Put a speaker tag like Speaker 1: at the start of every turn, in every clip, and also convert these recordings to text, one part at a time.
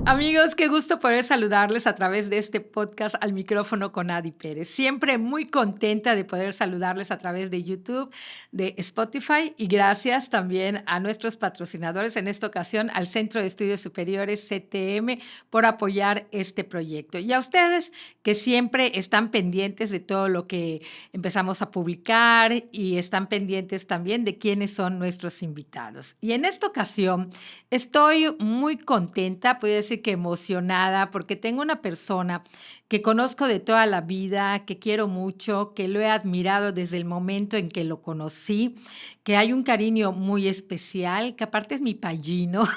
Speaker 1: Amigos, qué gusto poder saludarles a través de este podcast Al Micrófono con Adi Pérez. Siempre muy contenta de poder saludarles a través de YouTube, de Spotify y gracias también a nuestros patrocinadores, en esta ocasión al Centro de Estudios Superiores CTM, por apoyar este proyecto. Y a ustedes que siempre están pendientes de todo lo que empezamos a publicar y están pendientes también de quiénes son nuestros invitados. Y en esta ocasión estoy muy contenta, puedo decir que emocionada, porque tengo una persona que conozco de toda la vida, que quiero mucho, que lo he admirado desde el momento en que lo conocí, que hay un cariño muy especial, que aparte es mi payino,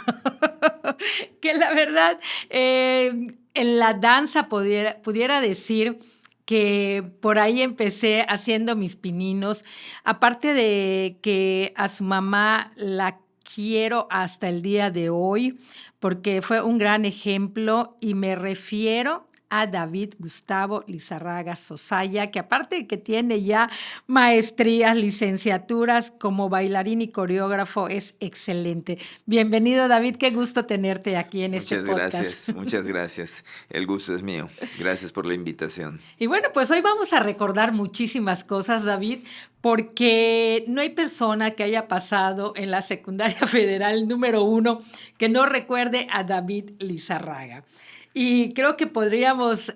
Speaker 1: que la verdad en la danza pudiera decir que por ahí empecé haciendo mis pininos, aparte de que a su mamá la quiero hasta el día de hoy, porque fue un gran ejemplo y me refiero a David Gustavo Lizarraga Sosaya, que aparte de que tiene ya maestrías, licenciaturas como bailarín y coreógrafo, es excelente. Bienvenido, David, qué gusto tenerte aquí en este podcast.
Speaker 2: Muchas gracias. El gusto es mío. Gracias por la invitación.
Speaker 1: Y bueno, pues hoy vamos a recordar muchísimas cosas, David, porque no hay persona que haya pasado en la secundaria federal número 1 que no recuerde a David Lizarraga. Y creo que podríamos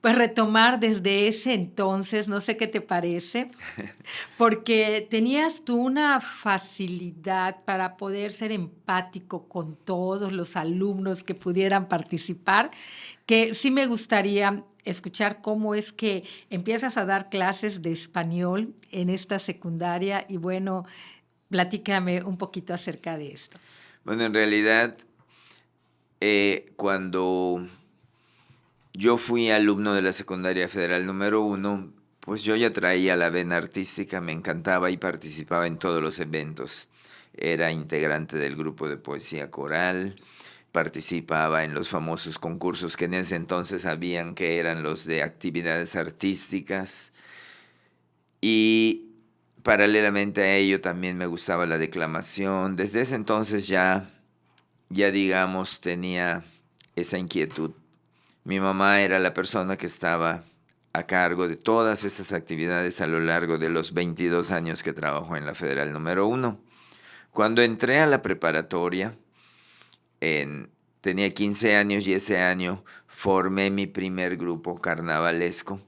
Speaker 1: pues retomar desde ese entonces, no sé qué te parece, porque tenías tú una facilidad para poder ser empático con todos los alumnos que pudieran participar, que sí me gustaría escuchar cómo es que empiezas a dar clases de español en esta secundaria y bueno, platícame un poquito acerca de esto.
Speaker 2: Bueno, en realidad, cuando yo fui alumno de la secundaria federal número 1, pues yo ya traía la vena artística, me encantaba y participaba en todos los eventos. Era integrante del grupo de poesía coral, participaba en los famosos concursos que en ese entonces habían, que eran los de actividades artísticas. Y paralelamente a ello también me gustaba la declamación. Desde ese entonces ya digamos, tenía esa inquietud. Mi mamá era la persona que estaba a cargo de todas esas actividades a lo largo de los 22 años que trabajó en la Federal número 1. Cuando entré a la preparatoria, tenía 15 años y ese año formé mi primer grupo carnavalesco.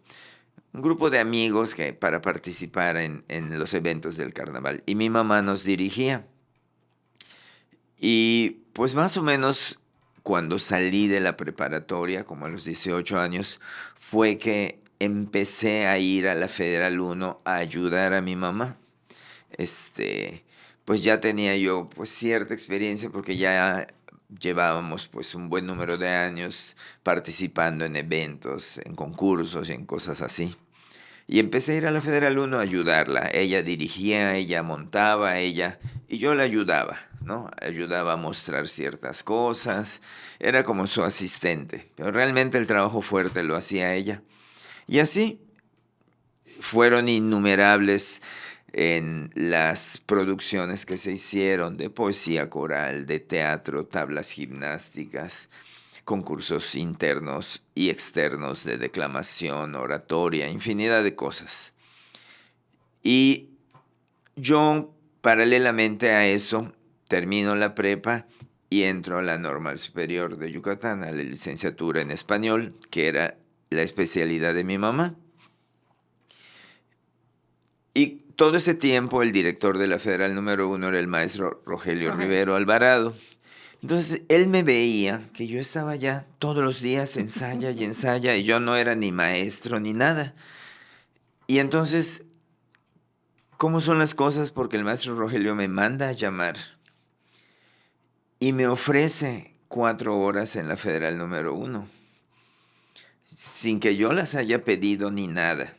Speaker 2: Un grupo de amigos para participar en los eventos del carnaval. Y mi mamá nos dirigía. Y pues más o menos cuando salí de la preparatoria, como a los 18 años, fue que empecé a ir a la Federal 1 a ayudar a mi mamá. Pues ya tenía yo pues cierta experiencia porque ya llevábamos pues un buen número de años participando en eventos, en concursos y en cosas así. Y empecé a ir a la Federal 1 a ayudarla. Ella dirigía, ella montaba, y yo la ayudaba, ¿no? Ayudaba a mostrar ciertas cosas. Era como su asistente. Pero realmente el trabajo fuerte lo hacía ella. Y así fueron innumerables en las producciones que se hicieron de poesía coral, de teatro, tablas gimnásticas, concursos internos y externos de declamación, oratoria, infinidad de cosas. Y yo, paralelamente a eso, termino la prepa y entro a la Normal Superior de Yucatán, a la licenciatura en español, que era la especialidad de mi mamá. Y todo ese tiempo el director de la Federal número 1 era el maestro Rogelio Rivero Alvarado. Entonces, él me veía que yo estaba ya todos los días ensaya y yo no era ni maestro ni nada. Y entonces, ¿cómo son las cosas? Porque el maestro Rogelio me manda a llamar y me ofrece 4 horas en la Federal número 1, sin que yo las haya pedido ni nada.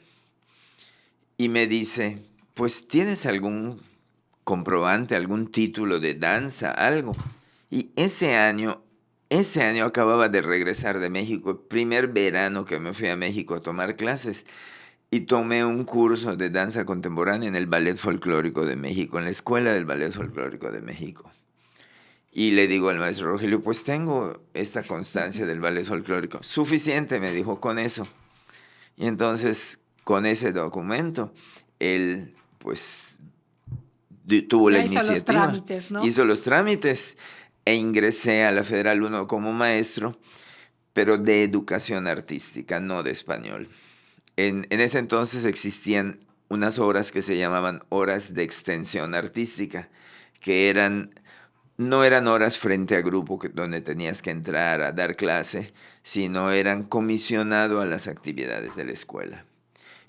Speaker 2: Y me dice, pues, ¿tienes algún comprobante, algún título de danza, algo? Y ese año acababa de regresar de México, el primer verano que me fui a México a tomar clases. Y tomé un curso de danza contemporánea en el Ballet Folclórico de México, en la Escuela del Ballet Folclórico de México. Y le digo al maestro Rogelio, pues tengo esta constancia del ballet folclórico. Suficiente, me dijo, con eso. Y entonces, con ese documento, él, pues, tuvo la
Speaker 1: Ya hizo los
Speaker 2: iniciativa,
Speaker 1: trámites, ¿no?
Speaker 2: hizo los trámites e ingresé a la Federal 1 como maestro, pero de educación artística, no de español. En ese entonces existían unas horas que se llamaban horas de extensión artística, que no eran horas frente a grupo donde tenías que entrar a dar clase, sino eran comisionado a las actividades de la escuela.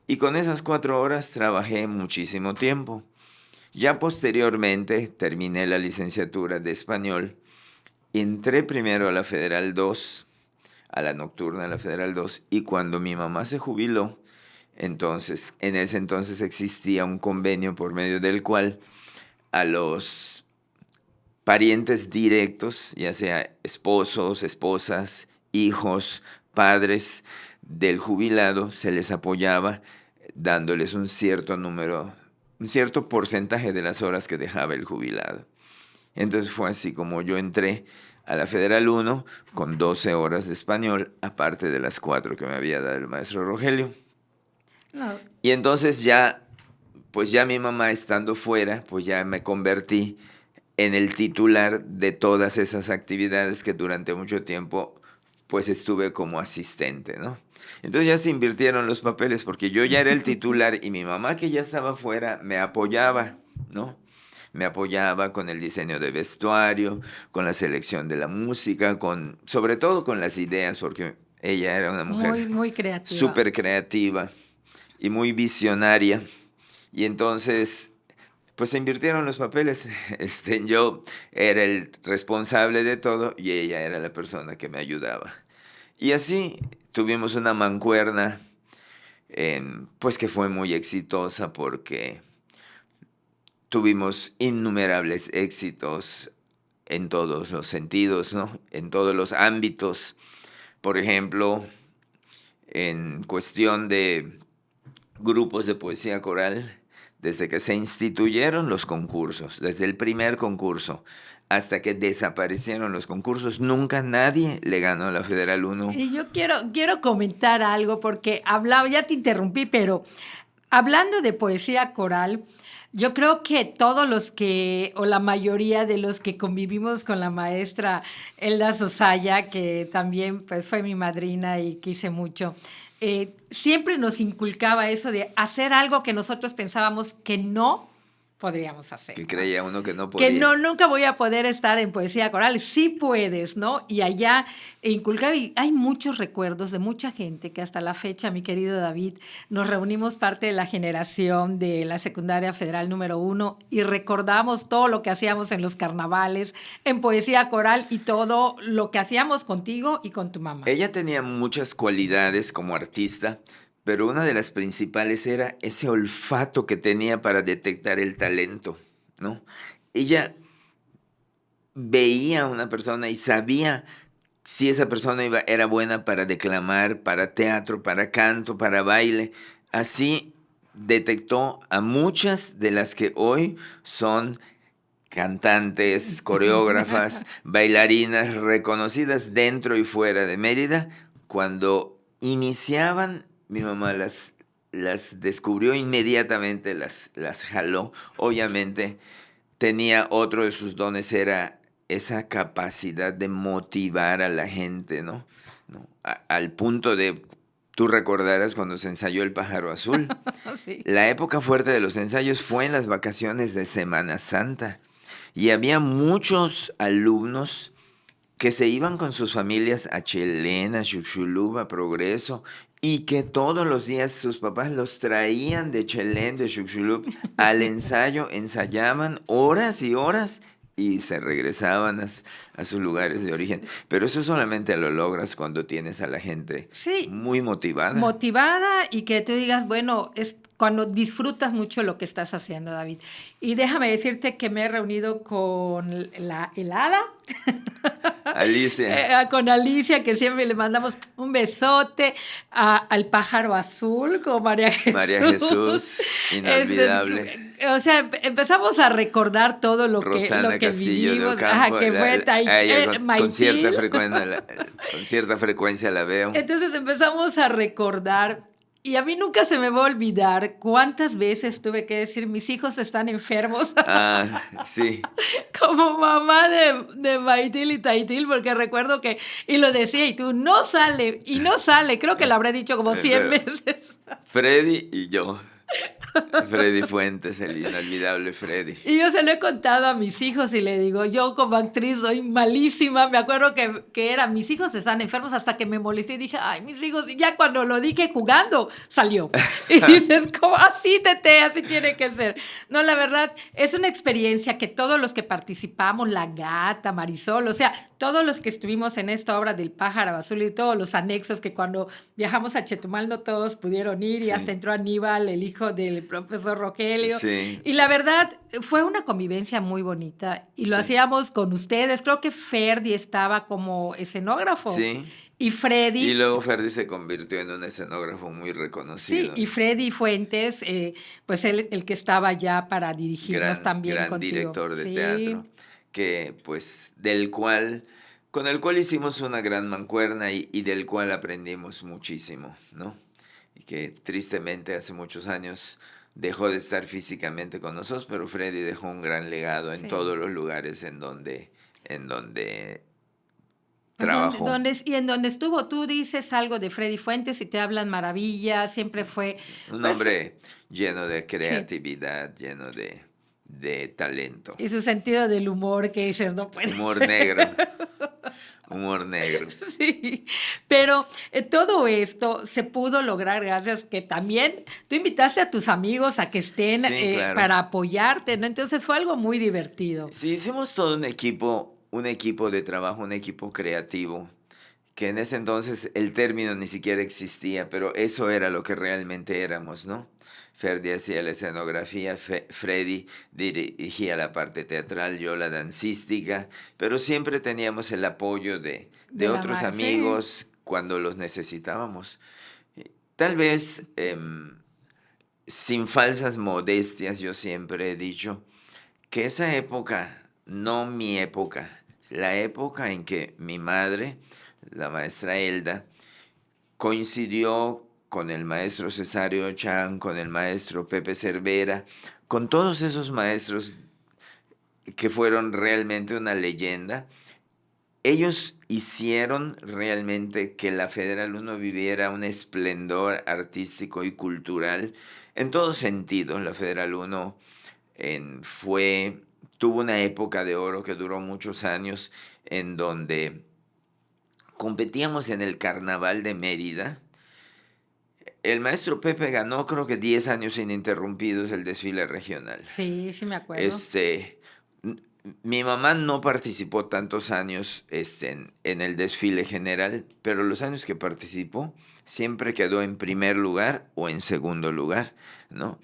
Speaker 2: Y con esas 4 horas trabajé muchísimo tiempo. Ya posteriormente terminé la licenciatura de español, entré primero a la Federal 2, a la nocturna de la Federal 2, y cuando mi mamá se jubiló, entonces, en ese entonces existía un convenio por medio del cual a los parientes directos, ya sea esposos, esposas, hijos, padres del jubilado, se les apoyaba dándoles un cierto número, un cierto porcentaje de las horas que dejaba el jubilado. Entonces fue así como yo entré a la Federal 1 con 12 horas de español, aparte de las 4 que me había dado el maestro Rogelio.
Speaker 1: No.
Speaker 2: Y entonces ya, pues ya mi mamá estando fuera, pues ya me convertí en el titular de todas esas actividades que durante mucho tiempo pues estuve como asistente, ¿no? Entonces ya se invirtieron los papeles porque yo ya era el titular y mi mamá que ya estaba fuera me apoyaba, ¿no? Me apoyaba con el diseño de vestuario, con la selección de la música, sobre todo con las ideas, porque ella era una mujer
Speaker 1: Muy, muy creativa.
Speaker 2: súper creativa y muy visionaria. Y entonces, pues se invirtieron los papeles. Yo era el responsable de todo y ella era la persona que me ayudaba. Y así tuvimos una mancuerna, pues que fue muy exitosa porque tuvimos innumerables éxitos en todos los sentidos, ¿no? En todos los ámbitos. Por ejemplo, en cuestión de grupos de poesía coral, desde que se instituyeron los concursos, desde el primer concurso hasta que desaparecieron los concursos, nunca nadie le ganó a la Federal 1.
Speaker 1: Y yo quiero comentar algo porque ya te interrumpí, pero hablando de poesía coral, yo creo que todos los que, o la mayoría de los que convivimos con la maestra Elda Sosaya, que también pues fue mi madrina y quise mucho, siempre nos inculcaba eso de hacer algo que nosotros pensábamos que no podríamos hacer,
Speaker 2: Que
Speaker 1: ¿no?
Speaker 2: creía uno que no
Speaker 1: Que
Speaker 2: podía.
Speaker 1: nunca voy a poder estar en poesía coral. Sí puedes, ¿no? Y allá inculcaba, y hay muchos recuerdos de mucha gente que hasta la fecha, mi querido David, nos reunimos parte de la generación de la secundaria federal número 1 y recordamos todo lo que hacíamos en los carnavales, en poesía coral y todo lo que hacíamos contigo y con tu mamá.
Speaker 2: Ella tenía muchas cualidades como artista, pero una de las principales era ese olfato que tenía para detectar el talento, ¿no? Ella veía a una persona y sabía si esa persona era buena para declamar, para teatro, para canto, para baile. Así detectó a muchas de las que hoy son cantantes, coreógrafas, bailarinas reconocidas dentro y fuera de Mérida. Cuando iniciaban, mi mamá las descubrió inmediatamente, las jaló. Obviamente tenía otro de sus dones, era esa capacidad de motivar a la gente, ¿no? Al punto de, tú recordarás cuando se ensayó El Pájaro Azul.
Speaker 1: Sí.
Speaker 2: La época fuerte de los ensayos fue en las vacaciones de Semana Santa. Y había muchos alumnos que se iban con sus familias a Chelén, a Xuxulub, a Progreso, y que todos los días sus papás los traían de Chelén, de Xuxulub, al ensayo, ensayaban horas y horas y se regresaban a sus lugares de origen. Pero eso solamente lo logras cuando tienes a la gente
Speaker 1: Sí,
Speaker 2: muy motivada.
Speaker 1: motivada y que tú digas, bueno, es cuando disfrutas mucho lo que estás haciendo, David. Y déjame decirte que me he reunido con la helada,
Speaker 2: Alicia,
Speaker 1: con Alicia, que siempre le mandamos un besote, al pájaro azul, con María Jesús.
Speaker 2: María Jesús, inolvidable.
Speaker 1: O sea, empezamos a recordar todo lo
Speaker 2: Rosana
Speaker 1: que
Speaker 2: Castillo de
Speaker 1: vivimos,
Speaker 2: Ocampo,
Speaker 1: que fue
Speaker 2: a ella
Speaker 1: Maitil.
Speaker 2: con cierta frecuencia la veo.
Speaker 1: Entonces empezamos a recordar, y a mí nunca se me va a olvidar cuántas veces tuve que decir, mis hijos están enfermos,
Speaker 2: Ah, sí,
Speaker 1: como mamá de Maitil y Taitil, porque recuerdo que, y lo decía, y tú, no sale, creo que lo habré dicho como 100
Speaker 2: pero
Speaker 1: veces.
Speaker 2: Freddy y yo. Freddy Fuentes, el inolvidable Freddy.
Speaker 1: Y yo se lo he contado a mis hijos y le digo, yo como actriz soy malísima. Me acuerdo que era, mis hijos están enfermos hasta que me molesté y dije, ay, mis hijos. Y ya cuando lo dije jugando, salió. Y dices, ¿cómo? Así, Tete, así tiene que ser. No, la verdad, es una experiencia que todos los que participamos, La Gata, Marisol, o sea, todos los que estuvimos en esta obra del Pájaro Azul y todos los anexos que cuando viajamos a Chetumal no todos pudieron ir y hasta
Speaker 2: Sí,
Speaker 1: entró Aníbal, el hijo del profesor Rogelio.
Speaker 2: sí,
Speaker 1: Y la verdad, fue una convivencia muy bonita y lo
Speaker 2: sí,
Speaker 1: hacíamos con ustedes. Creo que Ferdi estaba como escenógrafo
Speaker 2: sí.
Speaker 1: y
Speaker 2: Y
Speaker 1: Freddy,
Speaker 2: luego Freddy se convirtió en un escenógrafo muy
Speaker 1: sí,
Speaker 2: reconocido,
Speaker 1: y
Speaker 2: ¿no?
Speaker 1: Freddy Fuentes, pues él, el que estaba ya para dirigirnos también
Speaker 2: Gran
Speaker 1: contigo.
Speaker 2: director de
Speaker 1: Sí,
Speaker 2: teatro, que pues con el cual hicimos una gran mancuerna y del cual aprendimos muchísimo, ¿no? Y que tristemente hace muchos años dejó de estar físicamente con nosotros, pero Freddy dejó un gran legado en
Speaker 1: sí.
Speaker 2: todos los lugares en donde
Speaker 1: Pues
Speaker 2: trabajó.
Speaker 1: y en donde estuvo, tú dices algo de Freddy Fuentes y te hablan maravillas, siempre fue,
Speaker 2: Un
Speaker 1: pues
Speaker 2: hombre lleno de
Speaker 1: sí.
Speaker 2: creatividad, lleno de talento.
Speaker 1: Y su sentido del humor que dices, no puede
Speaker 2: Humor
Speaker 1: ser.
Speaker 2: negro, humor negro.
Speaker 1: Sí, pero todo esto se pudo lograr gracias que también tú invitaste a tus amigos a que estén
Speaker 2: Sí, claro.
Speaker 1: para apoyarte, ¿no? Entonces fue algo muy divertido.
Speaker 2: Sí, hicimos todo un equipo de trabajo, un equipo creativo, que en ese entonces el término ni siquiera existía, pero eso era lo que realmente éramos, ¿no? Ferdi hacía la escenografía, Freddy dirigía la parte teatral, yo la dancística, pero siempre teníamos el apoyo de
Speaker 1: De la
Speaker 2: otros
Speaker 1: mar, sí.
Speaker 2: amigos cuando los necesitábamos. Tal vez, sin falsas modestias, yo siempre he dicho que esa época, no mi época, la época en que mi madre, la maestra Elda, coincidió con el maestro Cesario Chan, con el maestro Pepe Cervera, con todos esos maestros que fueron realmente una leyenda. Ellos hicieron realmente que la Federal Uno viviera un esplendor artístico y cultural en todo sentido. La Federal Uno tuvo una época de oro que duró muchos años en donde competíamos en el Carnaval de Mérida. El maestro Pepe ganó creo que 10 años ininterrumpidos el desfile regional.
Speaker 1: Sí, sí me acuerdo.
Speaker 2: Este, mi mamá no participó tantos años en el desfile general, pero los años que participó siempre quedó en primer lugar o en segundo lugar, ¿no?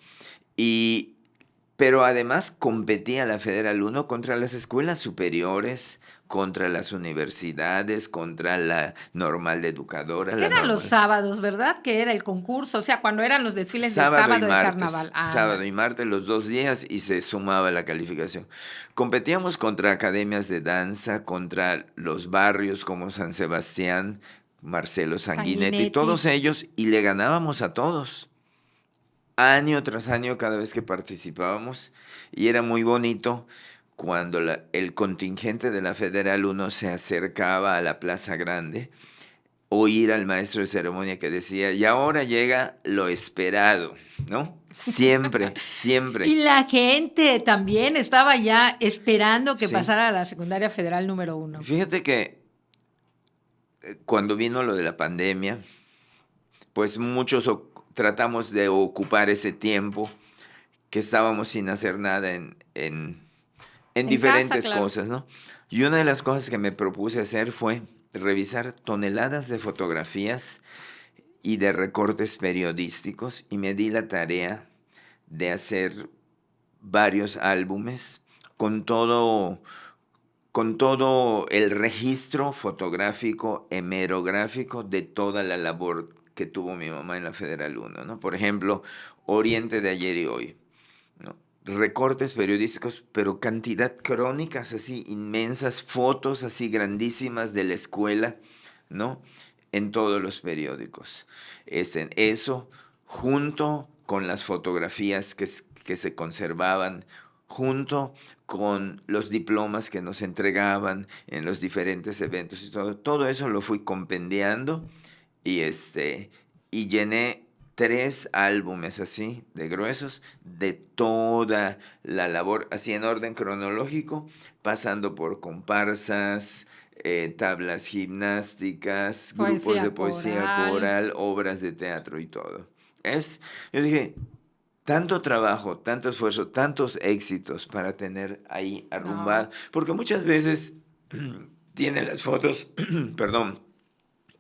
Speaker 2: Y pero además competía la Federal Uno contra las escuelas superiores, contra las universidades, contra la Normal de Educadora,
Speaker 1: Que
Speaker 2: la
Speaker 1: eran los
Speaker 2: Normal.
Speaker 1: sábados, ¿verdad? Que era el concurso, o sea, cuando eran los desfiles del sábado de carnaval.
Speaker 2: Sábado
Speaker 1: Ándale.
Speaker 2: y martes los 2 días y se sumaba la calificación. Competíamos contra academias de danza, contra los barrios como San Sebastián, Marcelo Sanguinetti,
Speaker 1: Sanguinetti.
Speaker 2: todos ellos, y le ganábamos a todos año tras año cada vez que participábamos y era muy bonito cuando el contingente de la Federal Uno se acercaba a la Plaza Grande, oír al maestro de ceremonia que decía, y ahora llega lo esperado, ¿no? Siempre, siempre.
Speaker 1: Y la gente también estaba ya esperando que
Speaker 2: Sí.
Speaker 1: pasara a la secundaria federal número 1.
Speaker 2: Fíjate que cuando vino lo de la pandemia, pues muchos tratamos de ocupar ese tiempo que estábamos sin hacer nada en
Speaker 1: En casa,
Speaker 2: diferentes
Speaker 1: claro.
Speaker 2: cosas, ¿no? Y una de las cosas que me propuse hacer fue revisar toneladas de fotografías y de recortes periodísticos y me di la tarea de hacer varios álbumes con todo el registro fotográfico, hemerográfico de toda la labor que tuvo mi mamá en la Federal Uno, ¿no? Por ejemplo, Oriente de ayer y hoy, ¿no? recortes periodísticos, pero cantidad, crónicas así inmensas, fotos así grandísimas de la escuela, ¿no? En todos los periódicos. Eso, junto con las fotografías que se conservaban, junto con los diplomas que nos entregaban en los diferentes eventos y todo eso lo fui compendiando y, y llené 3 álbumes así de gruesos de toda la labor, así en orden cronológico, pasando por comparsas, tablas gimnásticas, grupos de
Speaker 1: Poesía
Speaker 2: poesía
Speaker 1: coral.
Speaker 2: coral, obras de teatro y todo. Yo dije, tanto trabajo, tanto esfuerzo, tantos éxitos para tener ahí arrumbado,
Speaker 1: No.
Speaker 2: porque muchas veces tienen las fotos, perdón,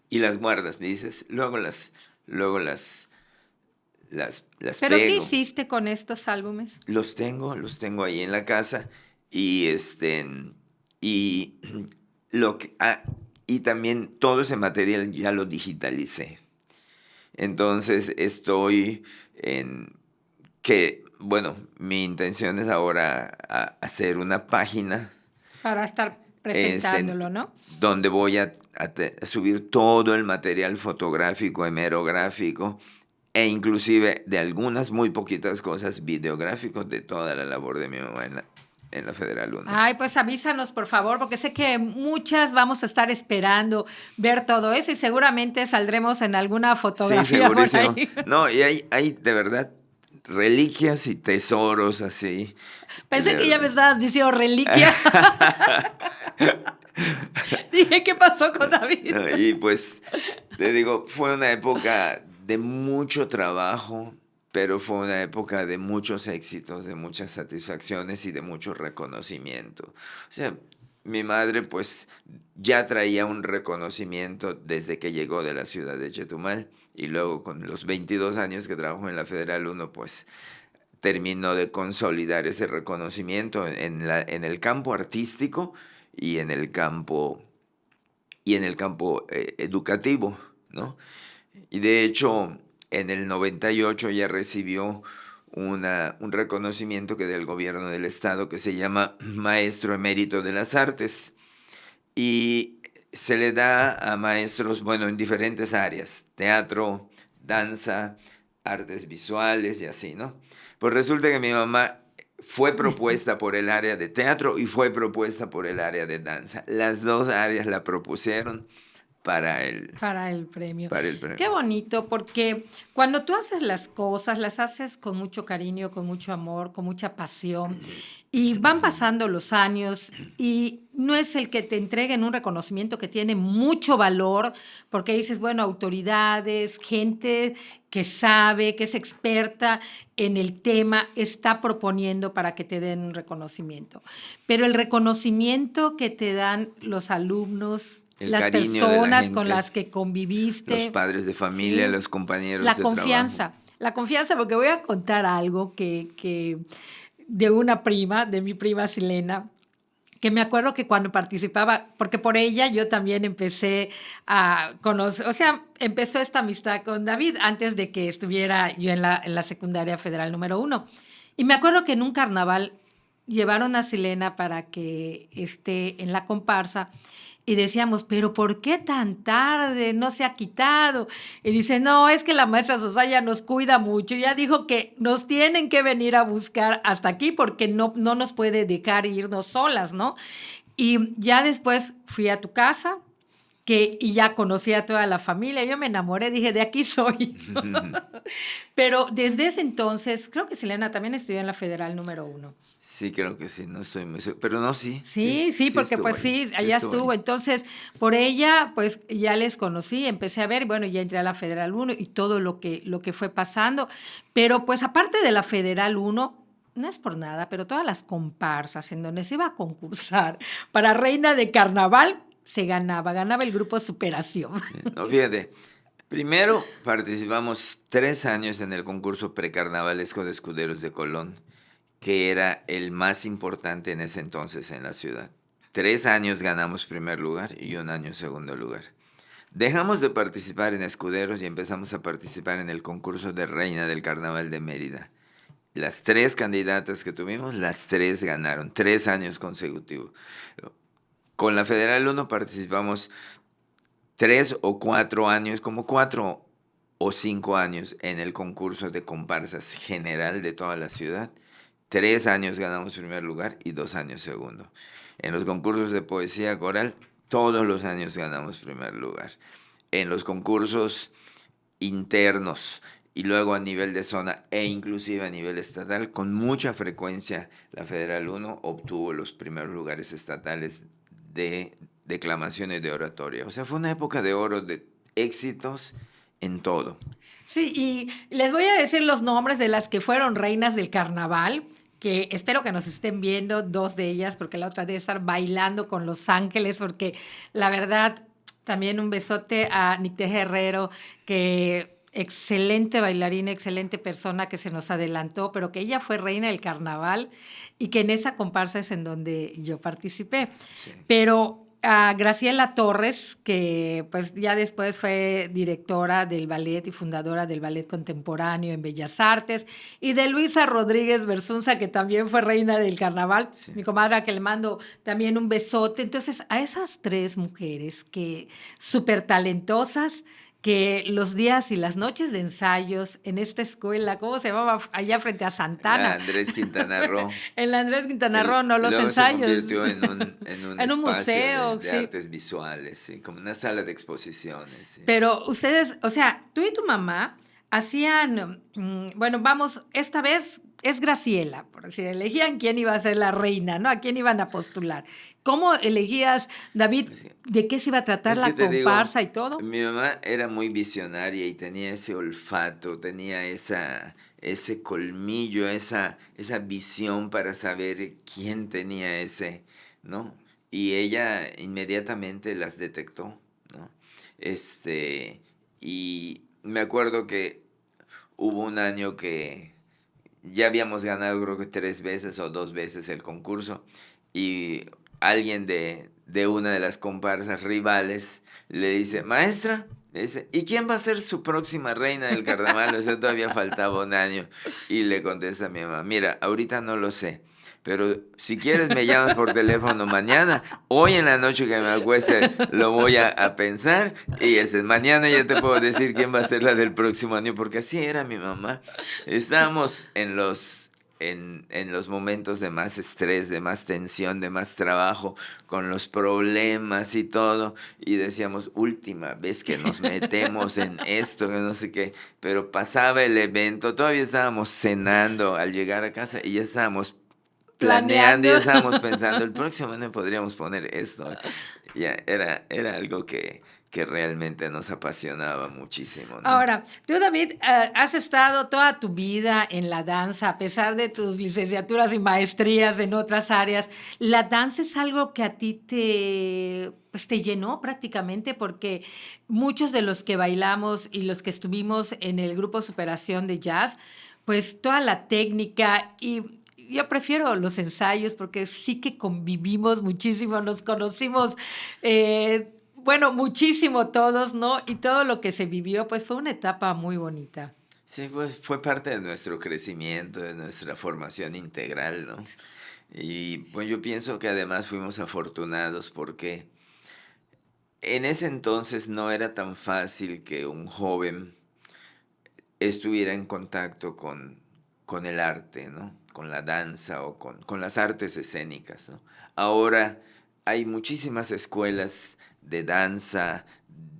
Speaker 2: y las guardas, dices, luego las
Speaker 1: ¿Pero qué
Speaker 2: pego.
Speaker 1: hiciste con estos álbumes?
Speaker 2: Los tengo ahí en la casa y y lo que y también todo ese material ya lo digitalicé. Entonces estoy en que, bueno, mi intención es ahora hacer una página
Speaker 1: Para estar
Speaker 2: este,
Speaker 1: presentándolo, ¿no?
Speaker 2: donde voy a subir todo el material fotográfico, hemerográfico e inclusive de algunas muy poquitas cosas videográficos de toda la labor de mi mamá en la Federal 1.
Speaker 1: Ay, pues avísanos, por favor, porque sé que muchas vamos a estar esperando ver todo eso y seguramente saldremos en alguna
Speaker 2: Sí,
Speaker 1: fotografía por
Speaker 2: segurísimo.
Speaker 1: ahí.
Speaker 2: No, y hay de verdad reliquias y tesoros así.
Speaker 1: Pensé
Speaker 2: De
Speaker 1: que ya me
Speaker 2: verdad.
Speaker 1: estabas diciendo reliquia. Dije, ¿qué pasó con David?
Speaker 2: No, y pues, te digo, fue una época de mucho trabajo, pero fue una época de muchos éxitos, de muchas satisfacciones y de mucho reconocimiento. O sea, mi madre pues ya traía un reconocimiento desde que llegó de la ciudad de Chetumal y luego con los 22 años que trabajó en la Federal 1 pues terminó de consolidar ese reconocimiento en el campo artístico y en el campo educativo, ¿no? Y de hecho, en el 98 ya recibió un reconocimiento que del gobierno del estado que se llama Maestro Emérito de las Artes. Y se le da a maestros, bueno, en diferentes áreas, teatro, danza, artes visuales y así, ¿no? Pues resulta que mi mamá fue propuesta por el área de teatro y fue propuesta por el área de danza. Las dos áreas la propusieron para
Speaker 1: Para el premio.
Speaker 2: para el
Speaker 1: Qué
Speaker 2: premio.
Speaker 1: bonito, porque cuando tú haces las cosas, las haces con mucho cariño, con mucho amor, con mucha pasión, y van pasando los años y no es el que te entreguen un reconocimiento que tiene mucho valor, porque dices, bueno, autoridades, gente que sabe, que es experta en el tema, está proponiendo para que te den un reconocimiento. Pero el reconocimiento que te dan los alumnos,
Speaker 2: El
Speaker 1: las
Speaker 2: cariño de la
Speaker 1: personas con
Speaker 2: gente,
Speaker 1: las que
Speaker 2: los
Speaker 1: conviviste,
Speaker 2: padres de familia,
Speaker 1: ¿sí?
Speaker 2: los compañeros de trabajo.
Speaker 1: La confianza, porque voy a contar algo de una prima, de mi prima Silena, que me acuerdo que cuando participaba, porque por ella yo también empecé a conocer, o sea, empezó esta amistad con David antes de que estuviera yo en la secundaria federal número 1. Y me acuerdo que en un carnaval llevaron a Silena para que esté en la comparsa y decíamos, pero ¿por qué tan tarde? No se ha quitado. Y dice, no, es que la maestra Susaya nos cuida mucho. Ya dijo que nos tienen que venir a buscar hasta aquí porque no nos puede dejar irnos solas, ¿no? Y ya después fui a tu casa y ya conocí a toda la familia. Yo me enamoré, dije, de aquí soy. Pero desde ese entonces, creo que Silena también estudió en la Federal número 1.
Speaker 2: Sí, creo que sí, no estoy muy seguro. Pero no, sí,
Speaker 1: Sí, sí,
Speaker 2: sí
Speaker 1: porque
Speaker 2: estuvo
Speaker 1: pues
Speaker 2: ahí.
Speaker 1: sí,
Speaker 2: Sí
Speaker 1: allá
Speaker 2: estuvo
Speaker 1: estuvo.
Speaker 2: ahí.
Speaker 1: Entonces, por ella, pues ya les conocí, empecé a ver, bueno, ya entré a la Federal 1 y todo lo que fue pasando. Pero pues aparte de la Federal 1, no es por nada, pero todas las comparsas en donde se iba a concursar para Reina de Carnaval, ganaba el grupo Superación.
Speaker 2: No, fíjate, primero participamos 3 años en el concurso precarnavalesco de escuderos de Colón, que era el más importante en ese entonces en la ciudad. 3 años ganamos primer lugar y un año segundo lugar. Dejamos de participar en escuderos y empezamos a participar en el concurso de Reina del Carnaval de Mérida. Las 3 candidatas que tuvimos, las 3 ganaron, 3 años consecutivos. Con la Federal 1 participamos 3 o 4 años, como 4 o 5 años en el concurso de comparsas general de toda la ciudad. 3 años ganamos primer lugar y 2 años segundo. En los concursos de poesía coral, todos los años ganamos primer lugar. En los concursos internos y luego a nivel de zona e inclusive a nivel estatal, con mucha frecuencia la Federal 1 obtuvo los primeros lugares estatales de declamaciones de oratoria. O sea, fue una época de oro, de éxitos en todo.
Speaker 1: Sí, y les voy a decir los nombres de las que fueron reinas del carnaval, que espero que nos estén viendo, 2 de ellas, porque la otra debe estar bailando con Los Ángeles, porque la verdad, también un besote a Nicté Herrero, que excelente bailarina, excelente persona que se nos adelantó, pero que ella fue reina del carnaval y que en esa comparsa es en donde yo participé.
Speaker 2: Sí.
Speaker 1: Pero a Graciela Torres, que pues ya después fue directora del ballet y fundadora del Ballet Contemporáneo en Bellas Artes, y de Luisa Rodríguez Bersunza, que también fue reina del carnaval,
Speaker 2: Sí.
Speaker 1: mi comadre, a que le mando también un besote. Entonces, a esas 3 mujeres que súper talentosas, que los días y las noches de ensayos en esta escuela, ¿cómo se llamaba? Allá frente a
Speaker 2: La
Speaker 1: Santana.
Speaker 2: Andrés Quintana Roo,
Speaker 1: En la Andrés Quintana
Speaker 2: que
Speaker 1: Roo, no los
Speaker 2: luego se
Speaker 1: ensayos.
Speaker 2: convirtió en un
Speaker 1: En un
Speaker 2: espacio
Speaker 1: museo,
Speaker 2: de
Speaker 1: sí.
Speaker 2: artes visuales, ¿sí? Como una sala de exposiciones. ¿Sí?
Speaker 1: Pero ustedes, o sea, tú y tu mamá hacían, bueno, vamos, esta vez es Graciela, por decir, elegían quién iba a ser la reina, ¿no? A quién iban a postular. ¿Cómo elegías, David,
Speaker 2: Sí.
Speaker 1: de qué se iba a tratar
Speaker 2: Es que
Speaker 1: la
Speaker 2: te digo,
Speaker 1: comparsa y todo?
Speaker 2: mi mamá era muy visionaria y tenía ese olfato, tenía ese colmillo, esa visión para saber quién tenía ese, ¿no? Y ella inmediatamente las detectó, ¿no? Y me acuerdo que hubo un año que ya habíamos ganado creo que 3 veces o 2 veces el concurso y alguien de una de las comparsas rivales le dice, maestra, le dice, ¿y quién va a ser su próxima reina del carnaval? O sea, todavía faltaba un año. Y le contesta a mi mamá, mira, ahorita no lo sé, pero si quieres me llamas por teléfono mañana, hoy en la noche que me acueste lo voy a pensar y mañana ya te puedo decir quién va a ser la del próximo año, porque así era mi mamá. Estábamos en los momentos de más estrés, de más tensión, de más trabajo, con los problemas y todo, y decíamos, última vez que nos metemos en esto, que no sé qué, pero pasaba el evento, todavía estábamos cenando al llegar a casa y ya estábamos planeando, ya estábamos pensando, el próximo año podríamos poner esto. Ya, era algo que realmente nos apasionaba muchísimo, ¿no?
Speaker 1: Ahora, tú, David, has estado toda tu vida en la danza, a pesar de tus licenciaturas y maestrías en otras áreas. ¿La danza es algo que a ti pues te llenó prácticamente? Porque muchos de los que bailamos y los que estuvimos en el grupo Superación de Jazz, pues toda la técnica y yo prefiero los ensayos porque sí que convivimos muchísimo, nos conocimos, bueno, muchísimo todos, ¿no? Y todo lo que se vivió, pues fue una etapa muy bonita.
Speaker 2: Sí, pues fue parte de nuestro crecimiento, de nuestra formación integral, ¿no? Y pues yo pienso que además fuimos afortunados porque en ese entonces no era tan fácil que un joven estuviera en contacto con el arte, ¿no? Con la danza o con las artes escénicas, ¿no? Ahora hay muchísimas escuelas de danza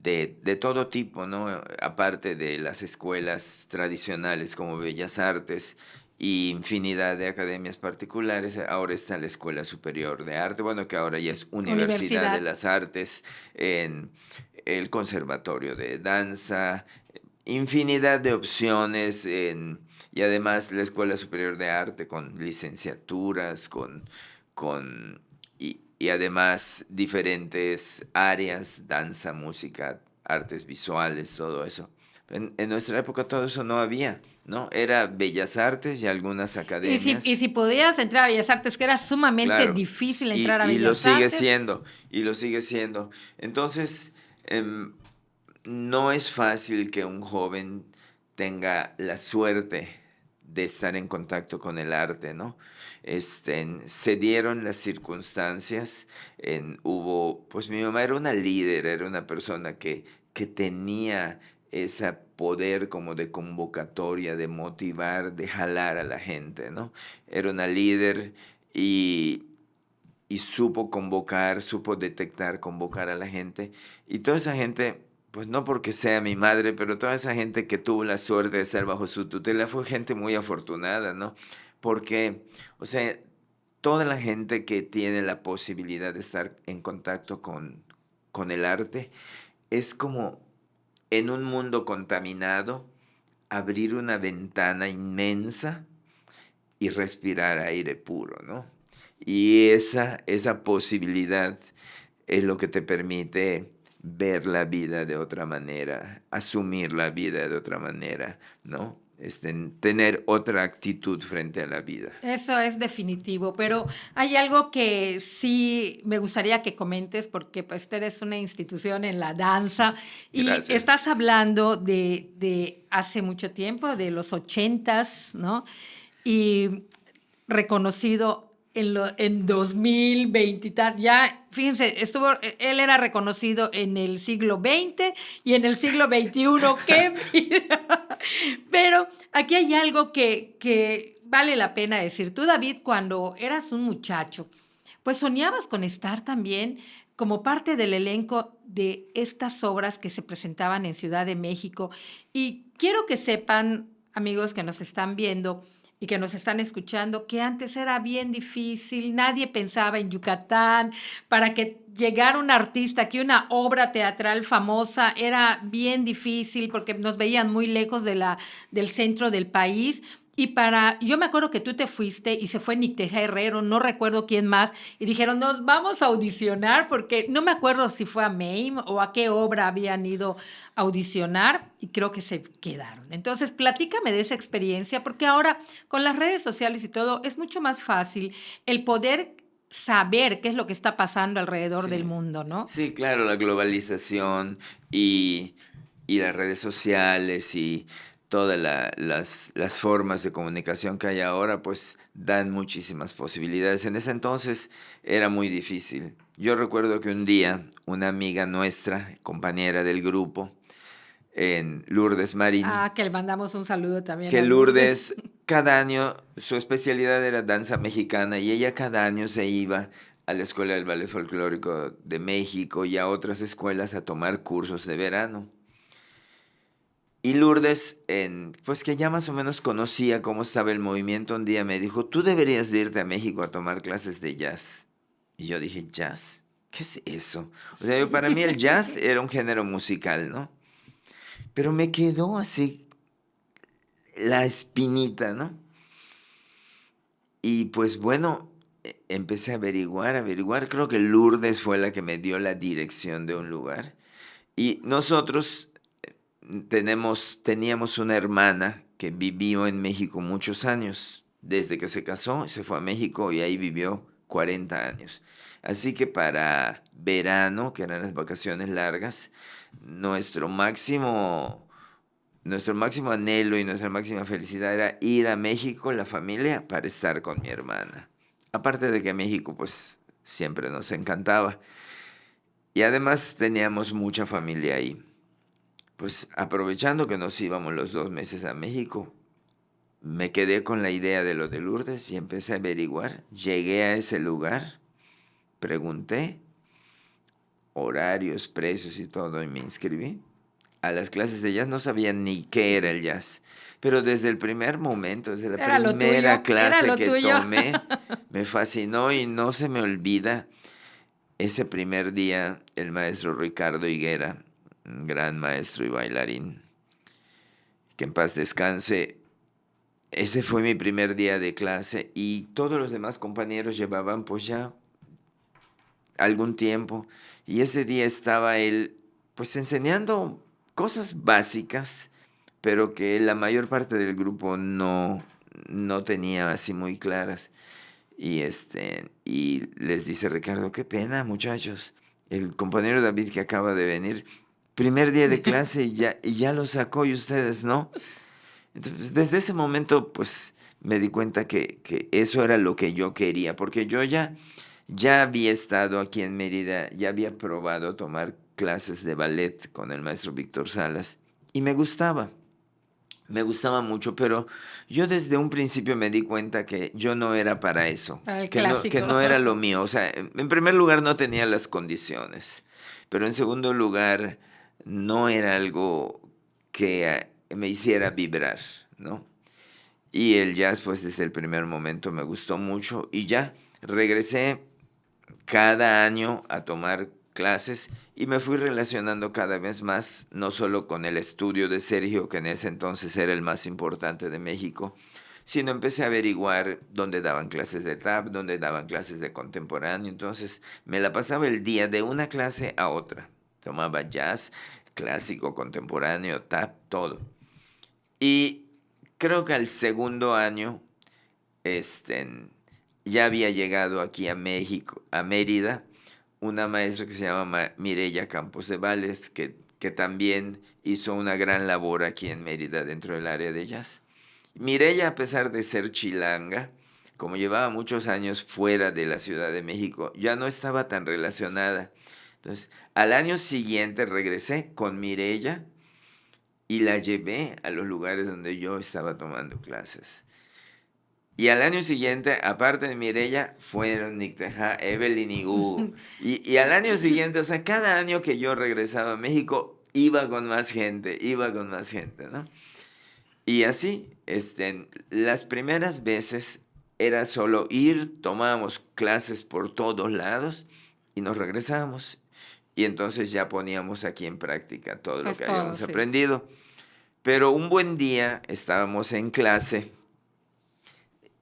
Speaker 2: de todo tipo, ¿no? Aparte de las escuelas tradicionales como Bellas Artes y infinidad de academias particulares, ahora está la Escuela Superior de Arte, bueno, que ahora ya es Universidad de
Speaker 1: Universidad.
Speaker 2: las Artes, en el Conservatorio de Danza, infinidad de opciones y además la Escuela Superior de Arte con licenciaturas, y además diferentes áreas, danza, música, artes visuales, todo eso. En nuestra época todo eso no había, ¿no? Era Bellas Artes y algunas
Speaker 1: Y
Speaker 2: academias.
Speaker 1: si podías entrar a Bellas Artes, que era sumamente
Speaker 2: Claro,
Speaker 1: difícil entrar a
Speaker 2: y lo
Speaker 1: Bellas
Speaker 2: sigue
Speaker 1: Artes.
Speaker 2: siendo, y lo sigue siendo. Entonces, no es fácil que un joven tenga la suerte de estar en contacto con el arte, ¿no? Se dieron las circunstancias, pues mi mamá era una líder, era una persona que tenía ese poder como de convocatoria, de motivar, de jalar a la gente, ¿no? Era una líder y, y supo convocar, supo detectar, convocar a la gente. Y toda esa gente, pues no porque sea mi madre, pero toda esa gente que tuvo la suerte de estar bajo su tutela fue gente muy afortunada, ¿no? Porque, o sea, toda la gente que tiene la posibilidad de estar en contacto con el arte es como en un mundo contaminado, abrir una ventana inmensa y respirar aire puro, ¿no? Y esa posibilidad es lo que te permite ver la vida de otra manera, asumir la vida de otra manera, ¿no? Tener otra actitud frente a la vida.
Speaker 1: Eso es definitivo, pero hay algo que sí me gustaría que comentes porque pues tú eres una institución en la danza y
Speaker 2: Gracias.
Speaker 1: estás hablando de hace mucho tiempo, de los 80s, ¿no? Y reconocido en 2020 y tal. Ya, fíjense, él era reconocido en el siglo XX y en el siglo XXI. ¡Qué vida! Pero aquí hay algo que vale la pena decir. Tú, David, cuando eras un muchacho, pues soñabas con estar también como parte del elenco de estas obras que se presentaban en Ciudad de México. Y quiero que sepan, amigos que nos están viendo y que nos están escuchando, que antes era bien difícil, nadie pensaba en Yucatán, para que llegara un artista, que una obra teatral famosa era bien difícil porque nos veían muy lejos del centro del país. Yo me acuerdo que tú te fuiste y se fue Nicteja Herrero, no recuerdo quién más, y dijeron, nos vamos a audicionar, porque no me acuerdo si fue a MAME o a qué obra habían ido a audicionar, y creo que se quedaron. Entonces, platícame de esa experiencia, porque ahora con las redes sociales y todo, es mucho más fácil el poder saber qué es lo que está pasando alrededor del
Speaker 2: Sí,
Speaker 1: mundo, ¿no?
Speaker 2: sí, claro, la globalización y, y las redes sociales y todas las formas de comunicación que hay ahora, pues dan muchísimas posibilidades. En ese entonces era muy difícil. Yo recuerdo que un día una amiga nuestra, compañera del grupo, en Lourdes Marín,
Speaker 1: Ah, que le mandamos un saludo también
Speaker 2: que
Speaker 1: a Lourdes.
Speaker 2: Lourdes cada año, su especialidad era danza mexicana y ella cada año se iba a la Escuela del Ballet Folclórico de México y a otras escuelas a tomar cursos de verano. Y Lourdes, pues que ya más o menos conocía cómo estaba el movimiento, un día me dijo, tú deberías de irte a México a tomar clases de jazz. Y yo dije, ¿jazz? ¿Qué es eso? O sea, para mí el jazz era un género musical, ¿no? Pero me quedó así la espinita, ¿no? Y pues bueno, empecé a averiguar. Creo que Lourdes fue la que me dio la dirección de un lugar. Y nosotros teníamos una hermana que vivió en México muchos años. Desde que se casó, se fue a México y ahí vivió 40 años. Así que para verano, que eran las vacaciones largas, nuestro máximo nuestro máximo anhelo y nuestra máxima felicidad era ir a México, la familia, para estar con mi hermana. Aparte de que México, pues, siempre nos encantaba. Y además teníamos mucha familia ahí. Pues aprovechando que nos íbamos los 2 meses a México, me quedé con la idea de lo de Lourdes y empecé a averiguar. Llegué a ese lugar, pregunté horarios, precios y todo y me inscribí. A las clases de jazz no sabía ni qué era el jazz, pero desde el primer momento, desde la primera
Speaker 1: Era
Speaker 2: clase
Speaker 1: lo
Speaker 2: que
Speaker 1: tuyo.
Speaker 2: tomé, me fascinó y no se me olvida ese primer día el maestro Ricardo Higuera, un gran maestro y bailarín, que en paz descanse. Ese fue mi primer día de clase y todos los demás compañeros llevaban pues ya algún tiempo y ese día estaba él pues enseñando cosas básicas, pero que la mayor parte del grupo no tenía así muy claras. Y les dice Ricardo, qué pena, muchachos. El compañero David que acaba de venir, primer día de clase y ya lo sacó y ustedes no. Entonces, desde ese momento, pues me di cuenta que eso era lo que yo quería, porque yo ya había estado aquí en Mérida, ya había probado tomar clases de ballet con el maestro Víctor Salas y me gustaba mucho, pero yo desde un principio me di cuenta que yo no era para eso,
Speaker 1: Para el
Speaker 2: que
Speaker 1: clásico.
Speaker 2: no era lo mío. O sea, en primer lugar no tenía las condiciones, pero en segundo lugar no era algo que me hiciera vibrar, ¿no? Y el jazz, pues desde el primer momento me gustó mucho y ya regresé cada año a tomar clases y me fui relacionando cada vez más, no solo con el estudio de Sergio, que en ese entonces era el más importante de México, sino empecé a averiguar dónde daban clases de tap, dónde daban clases de contemporáneo. Entonces me la pasaba el día de una clase a otra. Tomaba jazz, clásico, contemporáneo, tap, todo. Y creo que al segundo año, este, ya había llegado aquí a México, a Mérida, una maestra que se llama Mireya Campos de Vales, que también hizo una gran labor aquí en Mérida dentro del área de jazz. Mireya, a pesar de ser chilanga, como llevaba muchos años fuera de la Ciudad de México, ya no estaba tan relacionada. Entonces, al año siguiente regresé con Mireya y la llevé a los lugares donde yo estaba tomando clases. Y al año siguiente, aparte de Mireya, fueron Nick Teja, Evelyn y Hugo. Y al año siguiente, o sea, cada año que yo regresaba a México, iba con más gente, ¿no? Y así, las primeras veces era solo ir, tomábamos clases por todos lados y nos regresábamos. Y entonces ya poníamos aquí en práctica todo lo
Speaker 1: Pues
Speaker 2: que
Speaker 1: todo,
Speaker 2: habíamos
Speaker 1: sí.
Speaker 2: aprendido. Pero un buen día estábamos en clase.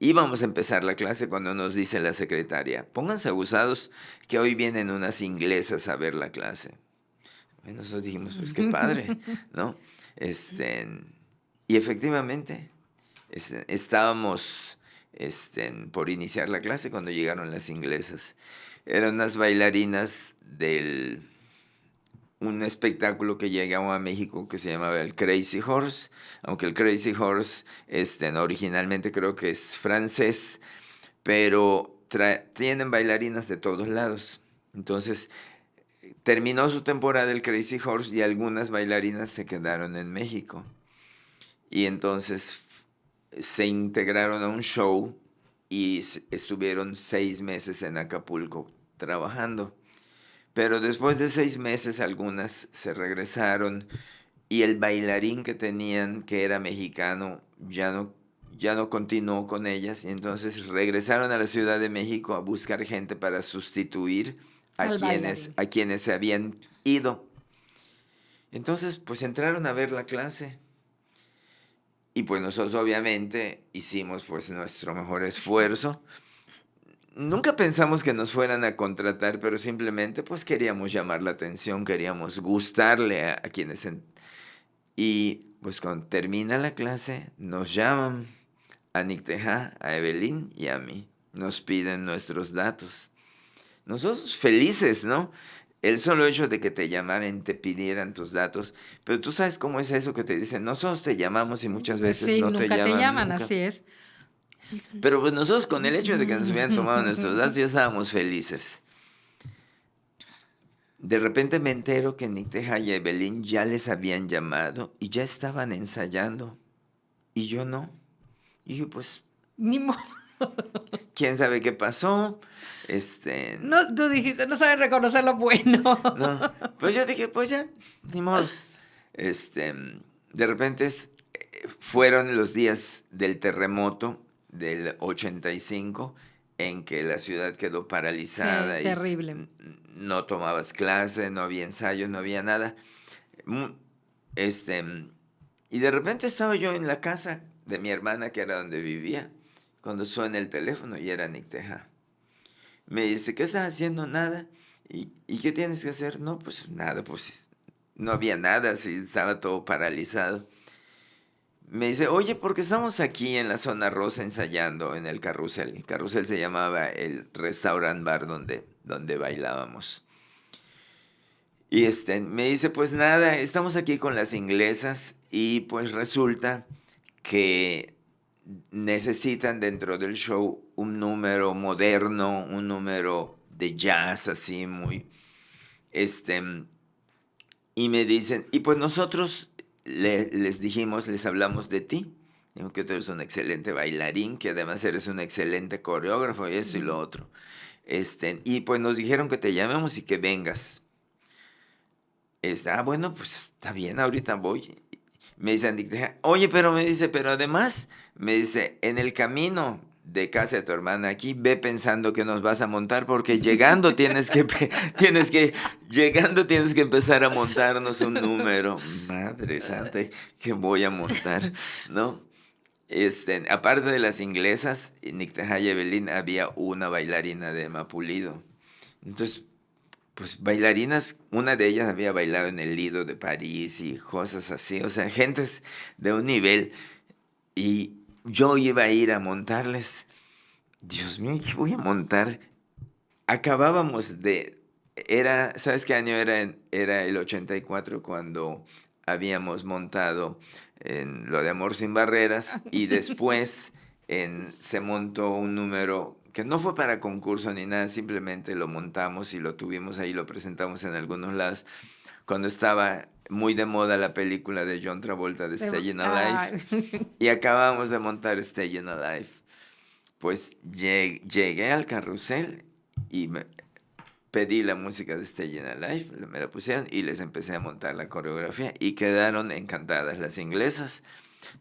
Speaker 2: Íbamos a empezar la clase cuando nos dice la secretaria, pónganse abusados que hoy vienen unas inglesas a ver la clase. Y nosotros dijimos, pues qué padre, ¿no? Este, y efectivamente, estábamos por iniciar la clase cuando llegaron las inglesas. Eran unas bailarinas del un espectáculo que llegó a México que se llamaba el Crazy Horse, aunque el Crazy Horse originalmente creo que es francés, pero tienen bailarinas de todos lados. Entonces terminó su temporada el Crazy Horse y algunas bailarinas se quedaron en México. Y entonces se integraron a un show y estuvieron 6 meses en Acapulco trabajando. Pero después de 6 meses algunas se regresaron y el bailarín que tenían, que era mexicano, ya no continuó con ellas y entonces regresaron a la Ciudad de México a buscar gente para sustituir
Speaker 1: Al bailarín.
Speaker 2: a quienes se habían ido. Entonces, pues entraron a ver la clase y pues nosotros obviamente hicimos pues nuestro mejor esfuerzo. Nunca pensamos que nos fueran a contratar, pero simplemente pues queríamos llamar la atención, queríamos gustarle a quienes... Y pues cuando termina la clase, nos llaman a Nick Teja, a Evelyn y a mí. Nos piden nuestros datos. Nosotros felices, ¿no? El solo hecho de que te llamaran, te pidieran tus datos, pero tú sabes cómo es eso que te dicen, nosotros te llamamos y muchas veces
Speaker 1: Sí,
Speaker 2: no te
Speaker 1: nunca te
Speaker 2: llaman
Speaker 1: llaman,
Speaker 2: nunca.
Speaker 1: así es.
Speaker 2: Pero pues nosotros con el hecho de que nos hubieran tomado nuestros datos ya estábamos felices. De repente me entero que Nick Teja y Evelyn ya les habían llamado y ya estaban ensayando y yo no. Y dije, pues,
Speaker 1: Ni mo-
Speaker 2: quién sabe qué pasó.
Speaker 1: No, tú dijiste, no sabes reconocer lo bueno.
Speaker 2: No, pues yo dije, pues ya, ni modos. De repente fueron los días del terremoto del 85 en que la ciudad quedó
Speaker 1: Sí,
Speaker 2: paralizada y
Speaker 1: terrible.
Speaker 2: no tomabas clase, no había ensayos, no había nada. Mu- Este, y de repente estaba yo en la casa de mi hermana, que era donde vivía, cuando suena el teléfono y era Nick Teja. Me dice, ¿qué estás haciendo? Nada. ¿Y qué tienes que hacer? No, pues nada, pues no había nada, sí, estaba todo paralizado. Me dice, oye, porque estamos aquí en la zona rosa ensayando en el Carrusel. El Carrusel se llamaba el restaurant bar donde bailábamos. Y me dice, pues nada, estamos aquí con las inglesas y pues resulta que necesitan dentro del show un número moderno, un número de jazz así muy, este, y me dicen, y pues nosotros les dijimos, les hablamos de ti. Digo que tú eres un excelente bailarín, que además eres un excelente coreógrafo y eso y lo otro. Y pues nos dijeron que te llamemos y que vengas. Bueno, pues está bien, ahorita voy. Me dice Andy, oye, pero me dice, pero además, me dice, en el camino de casa de tu hermana aquí, ve pensando que nos vas a montar, porque llegando llegando tienes que empezar a montarnos un número. Madre santa, que voy a montar, ¿no? Aparte de las inglesas, Nicteja y Evelyn, había una bailarina de Emma Pulido. Entonces, pues bailarinas, una de ellas había bailado en el Lido de París y cosas así, o sea, gentes de un nivel. Y yo iba a ir a montarles. Dios mío, ¿qué voy a montar? Acabábamos de... ¿Sabes qué año era? Era el 84 cuando habíamos montado en lo de Amor Sin Barreras y después se montó un número que no fue para concurso ni nada, simplemente lo montamos y lo tuvimos ahí, lo presentamos en algunos lados, cuando estaba muy de moda la película de John Travolta de Staying Alive, y acabamos de montar Staying Alive. Pues llegué al carrusel y pedí la música de Staying Alive, me la pusieron y les empecé a montar la coreografía y quedaron encantadas las inglesas.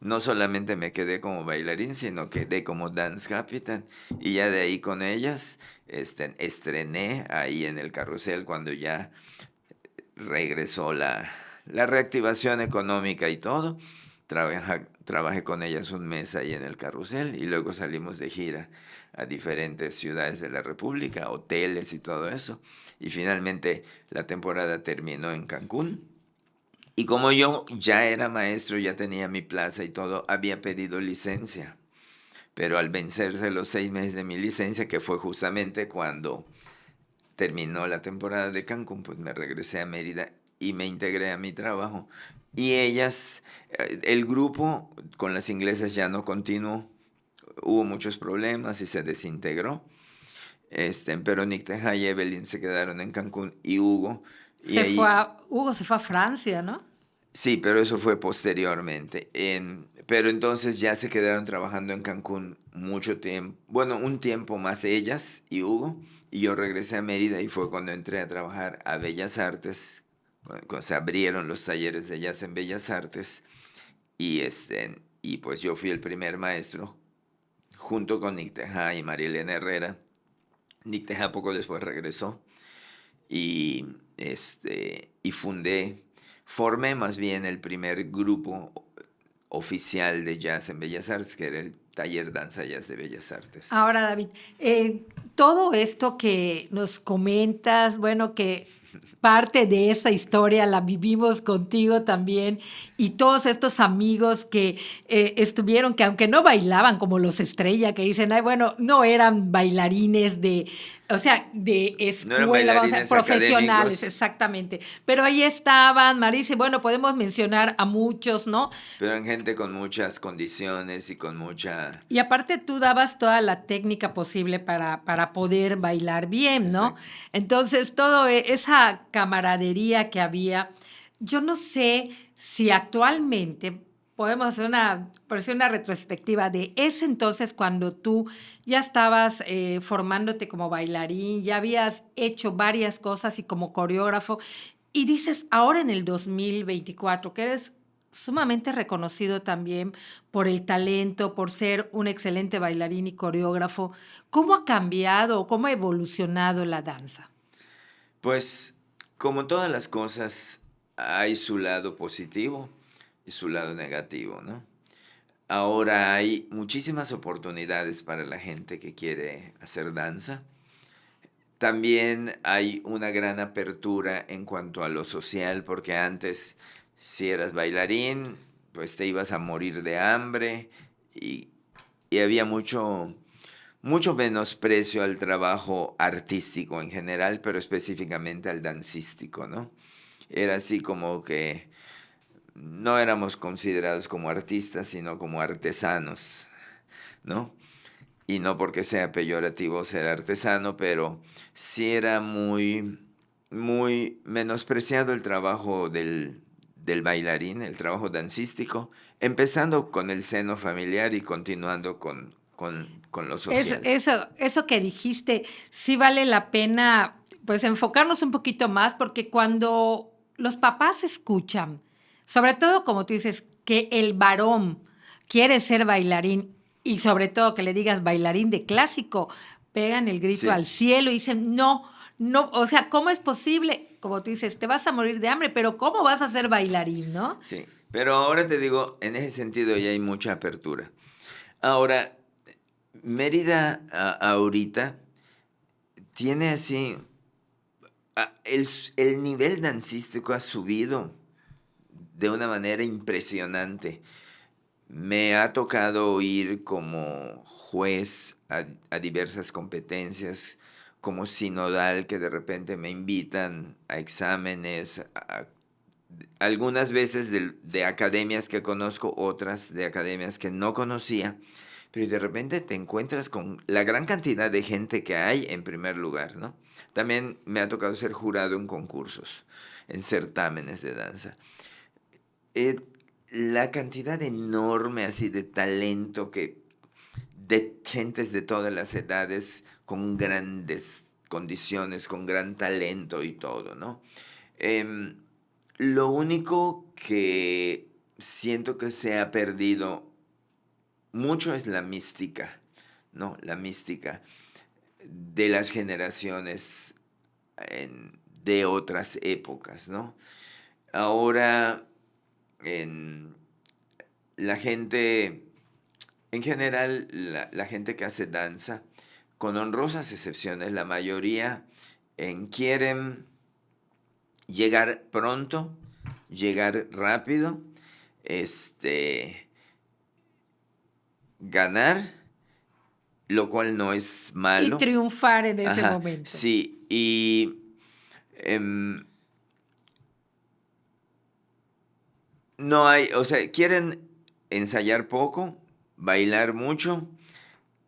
Speaker 2: No solamente me quedé como bailarín, sino quedé como dance captain, y ya de ahí con ellas estrené ahí en el carrusel cuando ya regresó la reactivación económica y todo. Trabajé con ellas un mes ahí en el carrusel y luego salimos de gira a diferentes ciudades de la República, hoteles y todo eso. Y finalmente la temporada terminó en Cancún. Y como yo ya era maestro, ya tenía mi plaza y todo, había pedido licencia. Pero al vencerse los 6 meses de mi licencia, que fue justamente cuando terminó la temporada de Cancún, pues me regresé a Mérida y me integré a mi trabajo. Y ellas, el grupo con las inglesas ya no continuó. Hubo muchos problemas y se desintegró. Pero Nicteja y Evelyn se quedaron en Cancún y Hugo. Y ahí,
Speaker 1: Hugo se fue a Francia, ¿no?
Speaker 2: sí, pero eso fue posteriormente. Pero entonces ya se quedaron trabajando en Cancún mucho tiempo. Bueno, un tiempo más ellas y Hugo. Y yo regresé a Mérida y fue cuando entré a trabajar a Bellas Artes. Cuando se abrieron los talleres de jazz en Bellas Artes. Y pues yo fui el primer maestro junto con Nicteja y Marilena Herrera. Nicteja poco después regresó. Y formé más bien el primer grupo oficial de jazz en Bellas Artes, que era el Taller Danza Jazz de Bellas Artes.
Speaker 1: Ahora, David, todo esto que nos comentas, bueno, que parte de esta historia la vivimos contigo también, y todos estos amigos que estuvieron, que aunque no bailaban como los Estrella, que dicen, ay, bueno, no eran bailarines o sea, de escuela, vamos a decir, profesionales,
Speaker 2: académicos.
Speaker 1: Exactamente. Pero ahí estaban, Marisa, bueno, podemos mencionar a muchos, ¿no?
Speaker 2: Pero eran gente con muchas condiciones y con mucha...
Speaker 1: Y aparte tú dabas toda la técnica posible para poder bailar bien, ¿no?
Speaker 2: Exacto.
Speaker 1: Entonces, toda esa camaradería que había, yo no sé si actualmente podemos hacer una retrospectiva de ese entonces cuando tú ya estabas formándote como bailarín, ya habías hecho varias cosas y como coreógrafo, y dices ahora en el 2024 que eres sumamente reconocido también por el talento, por ser un excelente bailarín y coreógrafo. ¿Cómo ha cambiado o cómo ha evolucionado la danza?
Speaker 2: Pues, como todas las cosas, hay su lado positivo y su lado negativo, ¿no? Ahora hay muchísimas oportunidades para la gente que quiere hacer danza. También hay una gran apertura en cuanto a lo social, porque antes, si eras bailarín, pues te ibas a morir de hambre y, y había mucho menosprecio al trabajo artístico en general, pero específicamente al dancístico, ¿no? Era así como que no éramos considerados como artistas, sino como artesanos, ¿no? Y no porque sea peyorativo ser artesano, pero sí era muy, muy menospreciado el trabajo del bailarín, el trabajo dancístico, empezando con el seno familiar y continuando con lo social.
Speaker 1: Eso que dijiste, sí vale la pena pues enfocarnos un poquito más porque cuando los papás escuchan, sobre todo como tú dices, que el varón quiere ser bailarín y sobre todo que le digas bailarín de clásico, pegan el grito al
Speaker 2: Sí,
Speaker 1: cielo y dicen, no, no, o sea, ¿cómo es posible? Como tú dices, te vas a morir de hambre, pero ¿cómo vas a ser bailarín, no?
Speaker 2: sí. Pero ahora te digo, en ese sentido ya hay mucha apertura. Ahora, Mérida ahorita tiene así, el nivel dancístico ha subido de una manera impresionante. Me ha tocado ir como juez a diversas competencias, como sinodal, que de repente me invitan a exámenes, algunas veces de academias que conozco, otras de academias que no conocía, pero de repente te encuentras con la gran cantidad de gente que hay en primer lugar, ¿no? También me ha tocado ser jurado en concursos, en certámenes de danza. Eh, la cantidad enorme así de talento de gentes de todas las edades con grandes condiciones, con gran talento y todo, ¿no? Em, lo único que siento que se ha perdido mucho es la mística, ¿no? La mística de las generaciones de otras épocas, ¿no? Ahora, en la gente, en general, la gente que hace danza, con honrosas excepciones, la mayoría quieren llegar pronto, llegar rápido, este, ganar, lo cual no es
Speaker 1: Y
Speaker 2: malo.
Speaker 1: triunfar en ese
Speaker 2: Ajá,
Speaker 1: momento.
Speaker 2: sí, y em, no hay, o sea, quieren ensayar poco, bailar mucho,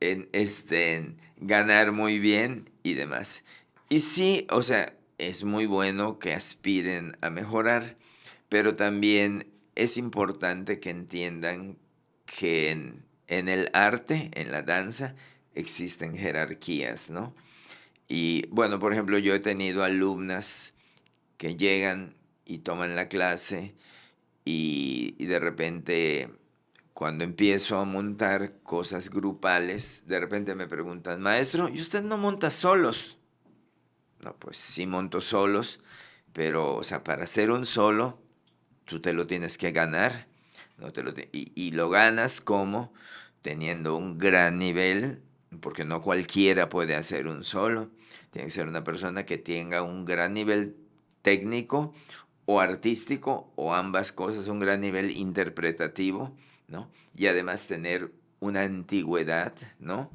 Speaker 2: en ganar muy bien y demás. Y sí, o sea, es muy bueno que aspiren a mejorar, pero también es importante que entiendan que en el arte, en la danza, existen jerarquías, ¿no? Y bueno, por ejemplo, yo he tenido alumnas que llegan y toman la clase y de repente cuando empiezo a montar cosas grupales, de repente me preguntan, maestro, ¿y usted no monta solos? No, pues sí monto solos, pero, o sea, para hacer un solo, tú te lo tienes que ganar, no te lo y lo ganas como teniendo un gran nivel, porque no cualquiera puede hacer un solo, tiene que ser una persona que tenga un gran nivel técnico o artístico o ambas cosas, un gran nivel interpretativo, ¿no? Y además tener una antigüedad, ¿no?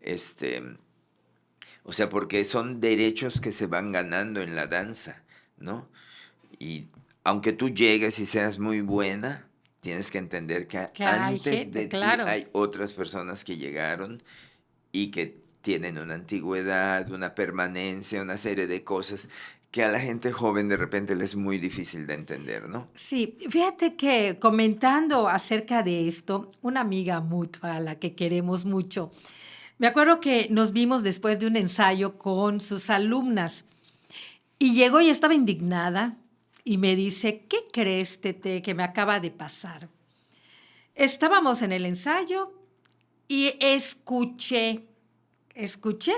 Speaker 2: Este, o sea, porque son derechos que se van ganando en la danza, ¿no? Y aunque tú llegues y seas muy buena, tienes que entender que
Speaker 1: Claro, hay
Speaker 2: antes
Speaker 1: gente,
Speaker 2: de ti
Speaker 1: claro.
Speaker 2: hay otras personas que llegaron y que tienen una antigüedad, una permanencia, una serie de cosas que a la gente joven de repente les es muy difícil de entender, ¿no?
Speaker 1: Sí, fíjate que comentando acerca de esto, una amiga mutua a la que queremos mucho, me acuerdo que nos vimos después de un ensayo con sus alumnas y llegó y estaba indignada y me dice, ¿qué crees, Tete, que me acaba de pasar? Estábamos en el ensayo y escuché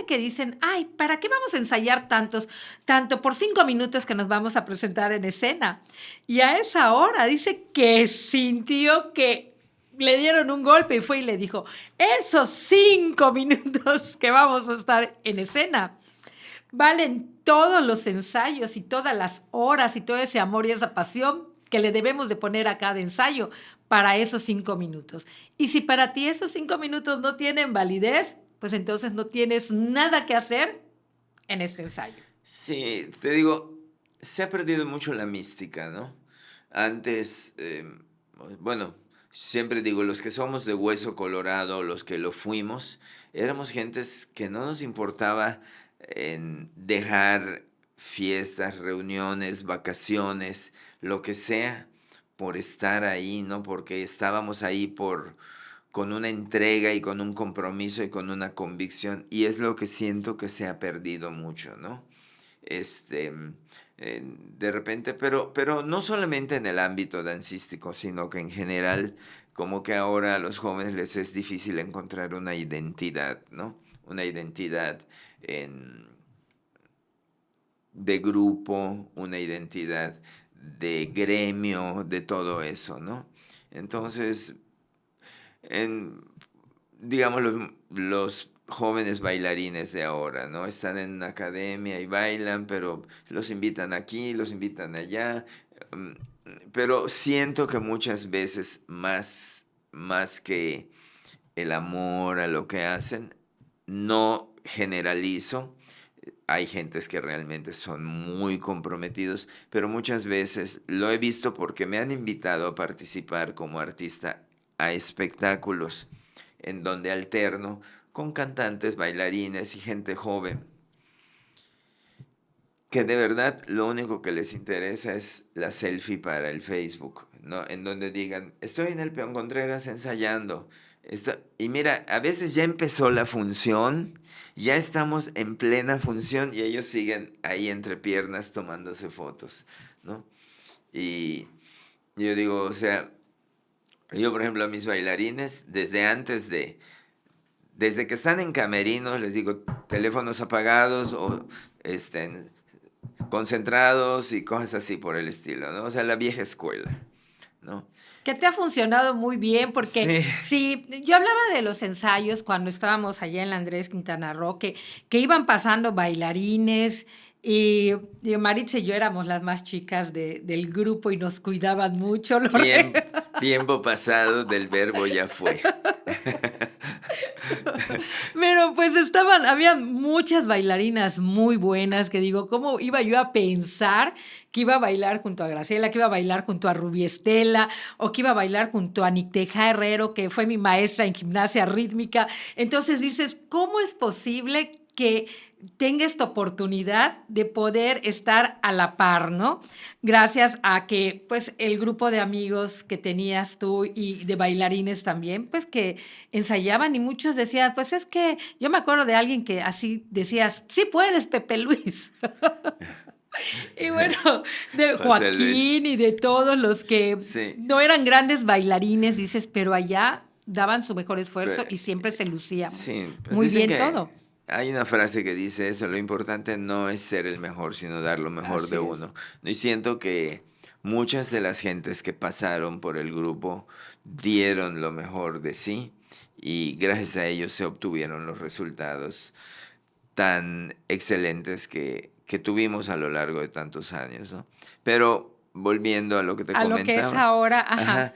Speaker 1: que dicen, ay, ¿para qué vamos a ensayar tanto por 5 minutos que nos vamos a presentar en escena? Y a esa hora dice que sintió que le dieron un golpe y fue y le dijo, esos 5 minutos que vamos a estar en escena valen todos los ensayos y todas las horas y todo ese amor y esa pasión que le debemos de poner a cada ensayo para esos 5 minutos. Y si para ti esos 5 minutos no tienen validez, pues entonces no tienes nada que hacer en este ensayo.
Speaker 2: Sí, te digo, se ha perdido mucho la mística, ¿no? Antes, bueno, siempre digo, los que somos de hueso colorado, los que lo fuimos, éramos gentes que no nos importaba en dejar fiestas, reuniones, vacaciones, lo que sea, por estar ahí, ¿no? Porque estábamos ahí con una entrega y con un compromiso y con una convicción. Y es lo que siento que se ha perdido mucho, ¿no? Este, de repente, pero no solamente en el ámbito dancístico, sino que en general, como que ahora a los jóvenes les es difícil encontrar una identidad, ¿no? Una identidad en, de grupo, una identidad de gremio, de todo eso, ¿no? Entonces, en, digamos, los jóvenes bailarines de ahora, ¿no? Están en una academia y bailan, pero los invitan aquí, los invitan allá. mm, Pero siento que muchas veces más que el amor a lo que hacen, no generalizo. Hay gentes que realmente son muy comprometidos, pero muchas veces lo he visto porque me han invitado a participar como artista a espectáculos en donde alterno con cantantes, bailarines y gente joven, que de verdad lo único que les interesa es la selfie para el Facebook, ¿no? En donde digan, estoy en el Peón Contreras ensayando. Y mira, a veces ya empezó la función, ya estamos en plena función y ellos siguen ahí entre piernas tomándose fotos, ¿no? Y yo digo, o sea, yo por ejemplo a mis bailarines, desde que están en camerinos, les digo, teléfonos apagados o estén concentrados y cosas así por el estilo, ¿no? O sea, la vieja escuela, ¿no?
Speaker 1: Que te ha funcionado muy bien, porque
Speaker 2: Sí,
Speaker 1: sí, yo hablaba de los ensayos cuando estábamos allá en la Andrés Quintana Roo, que iban pasando bailarines y Maritza y yo éramos las más chicas del grupo y nos cuidaban mucho.
Speaker 2: tiempo pasado del verbo ya fue.
Speaker 1: Pero pues había muchas bailarinas muy buenas que digo, ¿cómo iba yo a pensar que iba a bailar junto a Graciela, que iba a bailar junto a Ruby Estela o que iba a bailar junto a Nicteja Herrero, que fue mi maestra en gimnasia rítmica? Entonces dices, ¿cómo es posible que tenga esta oportunidad de poder estar a la par, ¿no? Gracias a que, pues, el grupo de amigos que tenías tú y de bailarines también, pues, que ensayaban y muchos decían, pues, es que yo me acuerdo de alguien que así decías, sí puedes, Pepe Luis. Y bueno, de
Speaker 2: José Luis.
Speaker 1: Joaquín y de todos los que
Speaker 2: Sí,
Speaker 1: no eran grandes bailarines, dices, pero allá daban su mejor esfuerzo
Speaker 2: pero,
Speaker 1: y siempre se lucían
Speaker 2: sí, pues
Speaker 1: muy
Speaker 2: dicen
Speaker 1: bien
Speaker 2: que
Speaker 1: todo.
Speaker 2: hay una frase que dice eso, lo importante no es ser el mejor, sino dar lo mejor de
Speaker 1: Así es.
Speaker 2: uno. Y siento que muchas de las gentes que pasaron por el grupo dieron lo mejor de sí y gracias a ellos se obtuvieron los resultados tan excelentes que tuvimos a lo largo de tantos años, ¿no? Pero volviendo a lo que te
Speaker 1: A lo que es
Speaker 2: comentaba,
Speaker 1: ahora, ajá.
Speaker 2: ajá,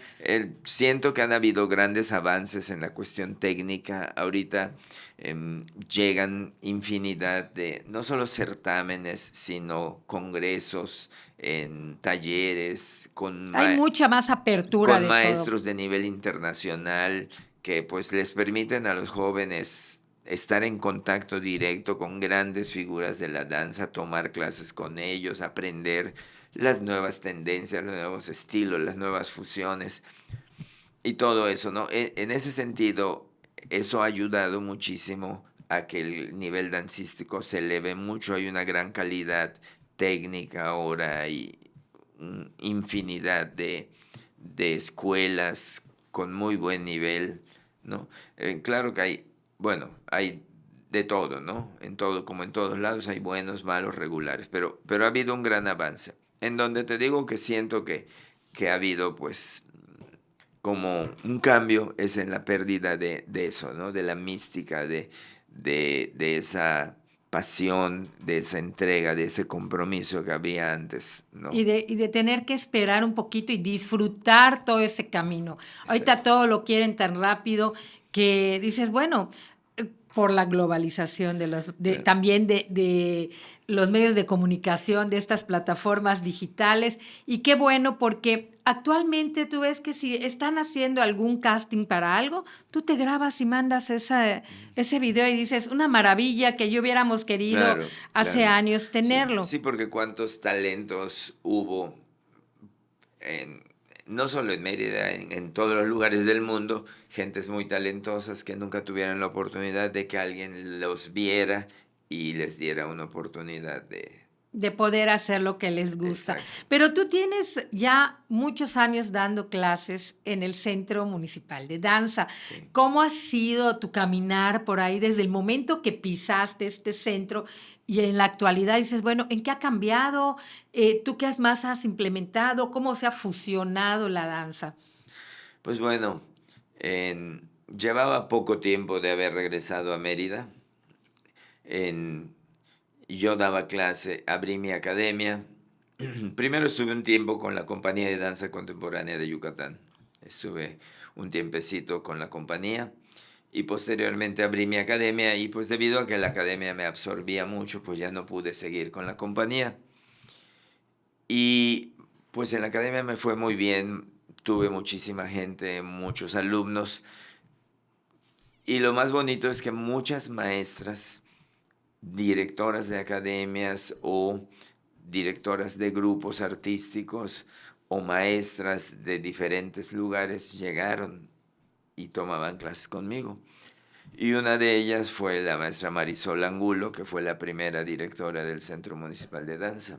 Speaker 2: siento que han habido grandes avances en la cuestión técnica. Ahorita llegan infinidad de, no solo certámenes, sino congresos, en talleres,
Speaker 1: Hay mucha más apertura
Speaker 2: con
Speaker 1: de todo.
Speaker 2: maestros de nivel internacional que pues les permiten a los jóvenes estar en contacto directo con grandes figuras de la danza, tomar clases con ellos, aprender las nuevas tendencias, los nuevos estilos, las nuevas fusiones y todo eso, ¿no? En ese sentido, eso ha ayudado muchísimo a que el nivel dancístico se eleve mucho, hay una gran calidad técnica ahora y infinidad de escuelas con muy buen nivel, ¿no? Claro que hay, bueno, hay de todo, ¿no? En todo, como en todos lados, hay buenos, malos, regulares, pero ha habido un gran avance. En donde te digo que siento que ha habido, pues, como un cambio es en la pérdida de eso, ¿no? De la mística, de esa pasión, de esa entrega, de ese compromiso que había antes, ¿no?
Speaker 1: Y de tener que esperar un poquito y disfrutar todo ese camino.
Speaker 2: Sí.
Speaker 1: Ahorita todo lo quieren tan rápido que dices, bueno, por la globalización de
Speaker 2: Claro.
Speaker 1: también de los medios de comunicación, de estas plataformas digitales. Y qué bueno, porque actualmente tú ves que si están haciendo algún casting para algo, tú te grabas y mandas ese video y dices, una maravilla que yo hubiéramos querido
Speaker 2: Claro,
Speaker 1: hace
Speaker 2: claro.
Speaker 1: años
Speaker 2: Sí,
Speaker 1: tenerlo.
Speaker 2: sí, porque cuántos talentos hubo en, no solo en Mérida, en todos los lugares del mundo, gentes muy talentosas que nunca tuvieron la oportunidad de que alguien los viera y les diera una oportunidad de...
Speaker 1: De poder hacer lo que les gusta.
Speaker 2: Exacto.
Speaker 1: Pero tú tienes ya muchos años dando clases en el Centro Municipal de Danza.
Speaker 2: Sí.
Speaker 1: ¿Cómo ha sido tu caminar por ahí desde el momento que pisaste este centro y en la actualidad dices, bueno, ¿en qué ha cambiado? ¿Tú qué más has implementado? ¿Cómo se ha fusionado la danza?
Speaker 2: Pues bueno, llevaba poco tiempo de haber regresado a Mérida. En, yo daba clase, abrí mi academia. Primero estuve un tiempo con la Compañía de Danza Contemporánea de Yucatán. Estuve un tiempecito con la compañía y posteriormente abrí mi academia y pues debido a que la academia me absorbía mucho, pues ya no pude seguir con la compañía. Y pues en la academia me fue muy bien, tuve muchísima gente, muchos alumnos y lo más bonito es que muchas maestras, directoras de academias o directoras de grupos artísticos o maestras de diferentes lugares llegaron y tomaban clases conmigo. Y una de ellas fue la maestra Marisol Angulo, que fue la primera directora del Centro Municipal de Danza.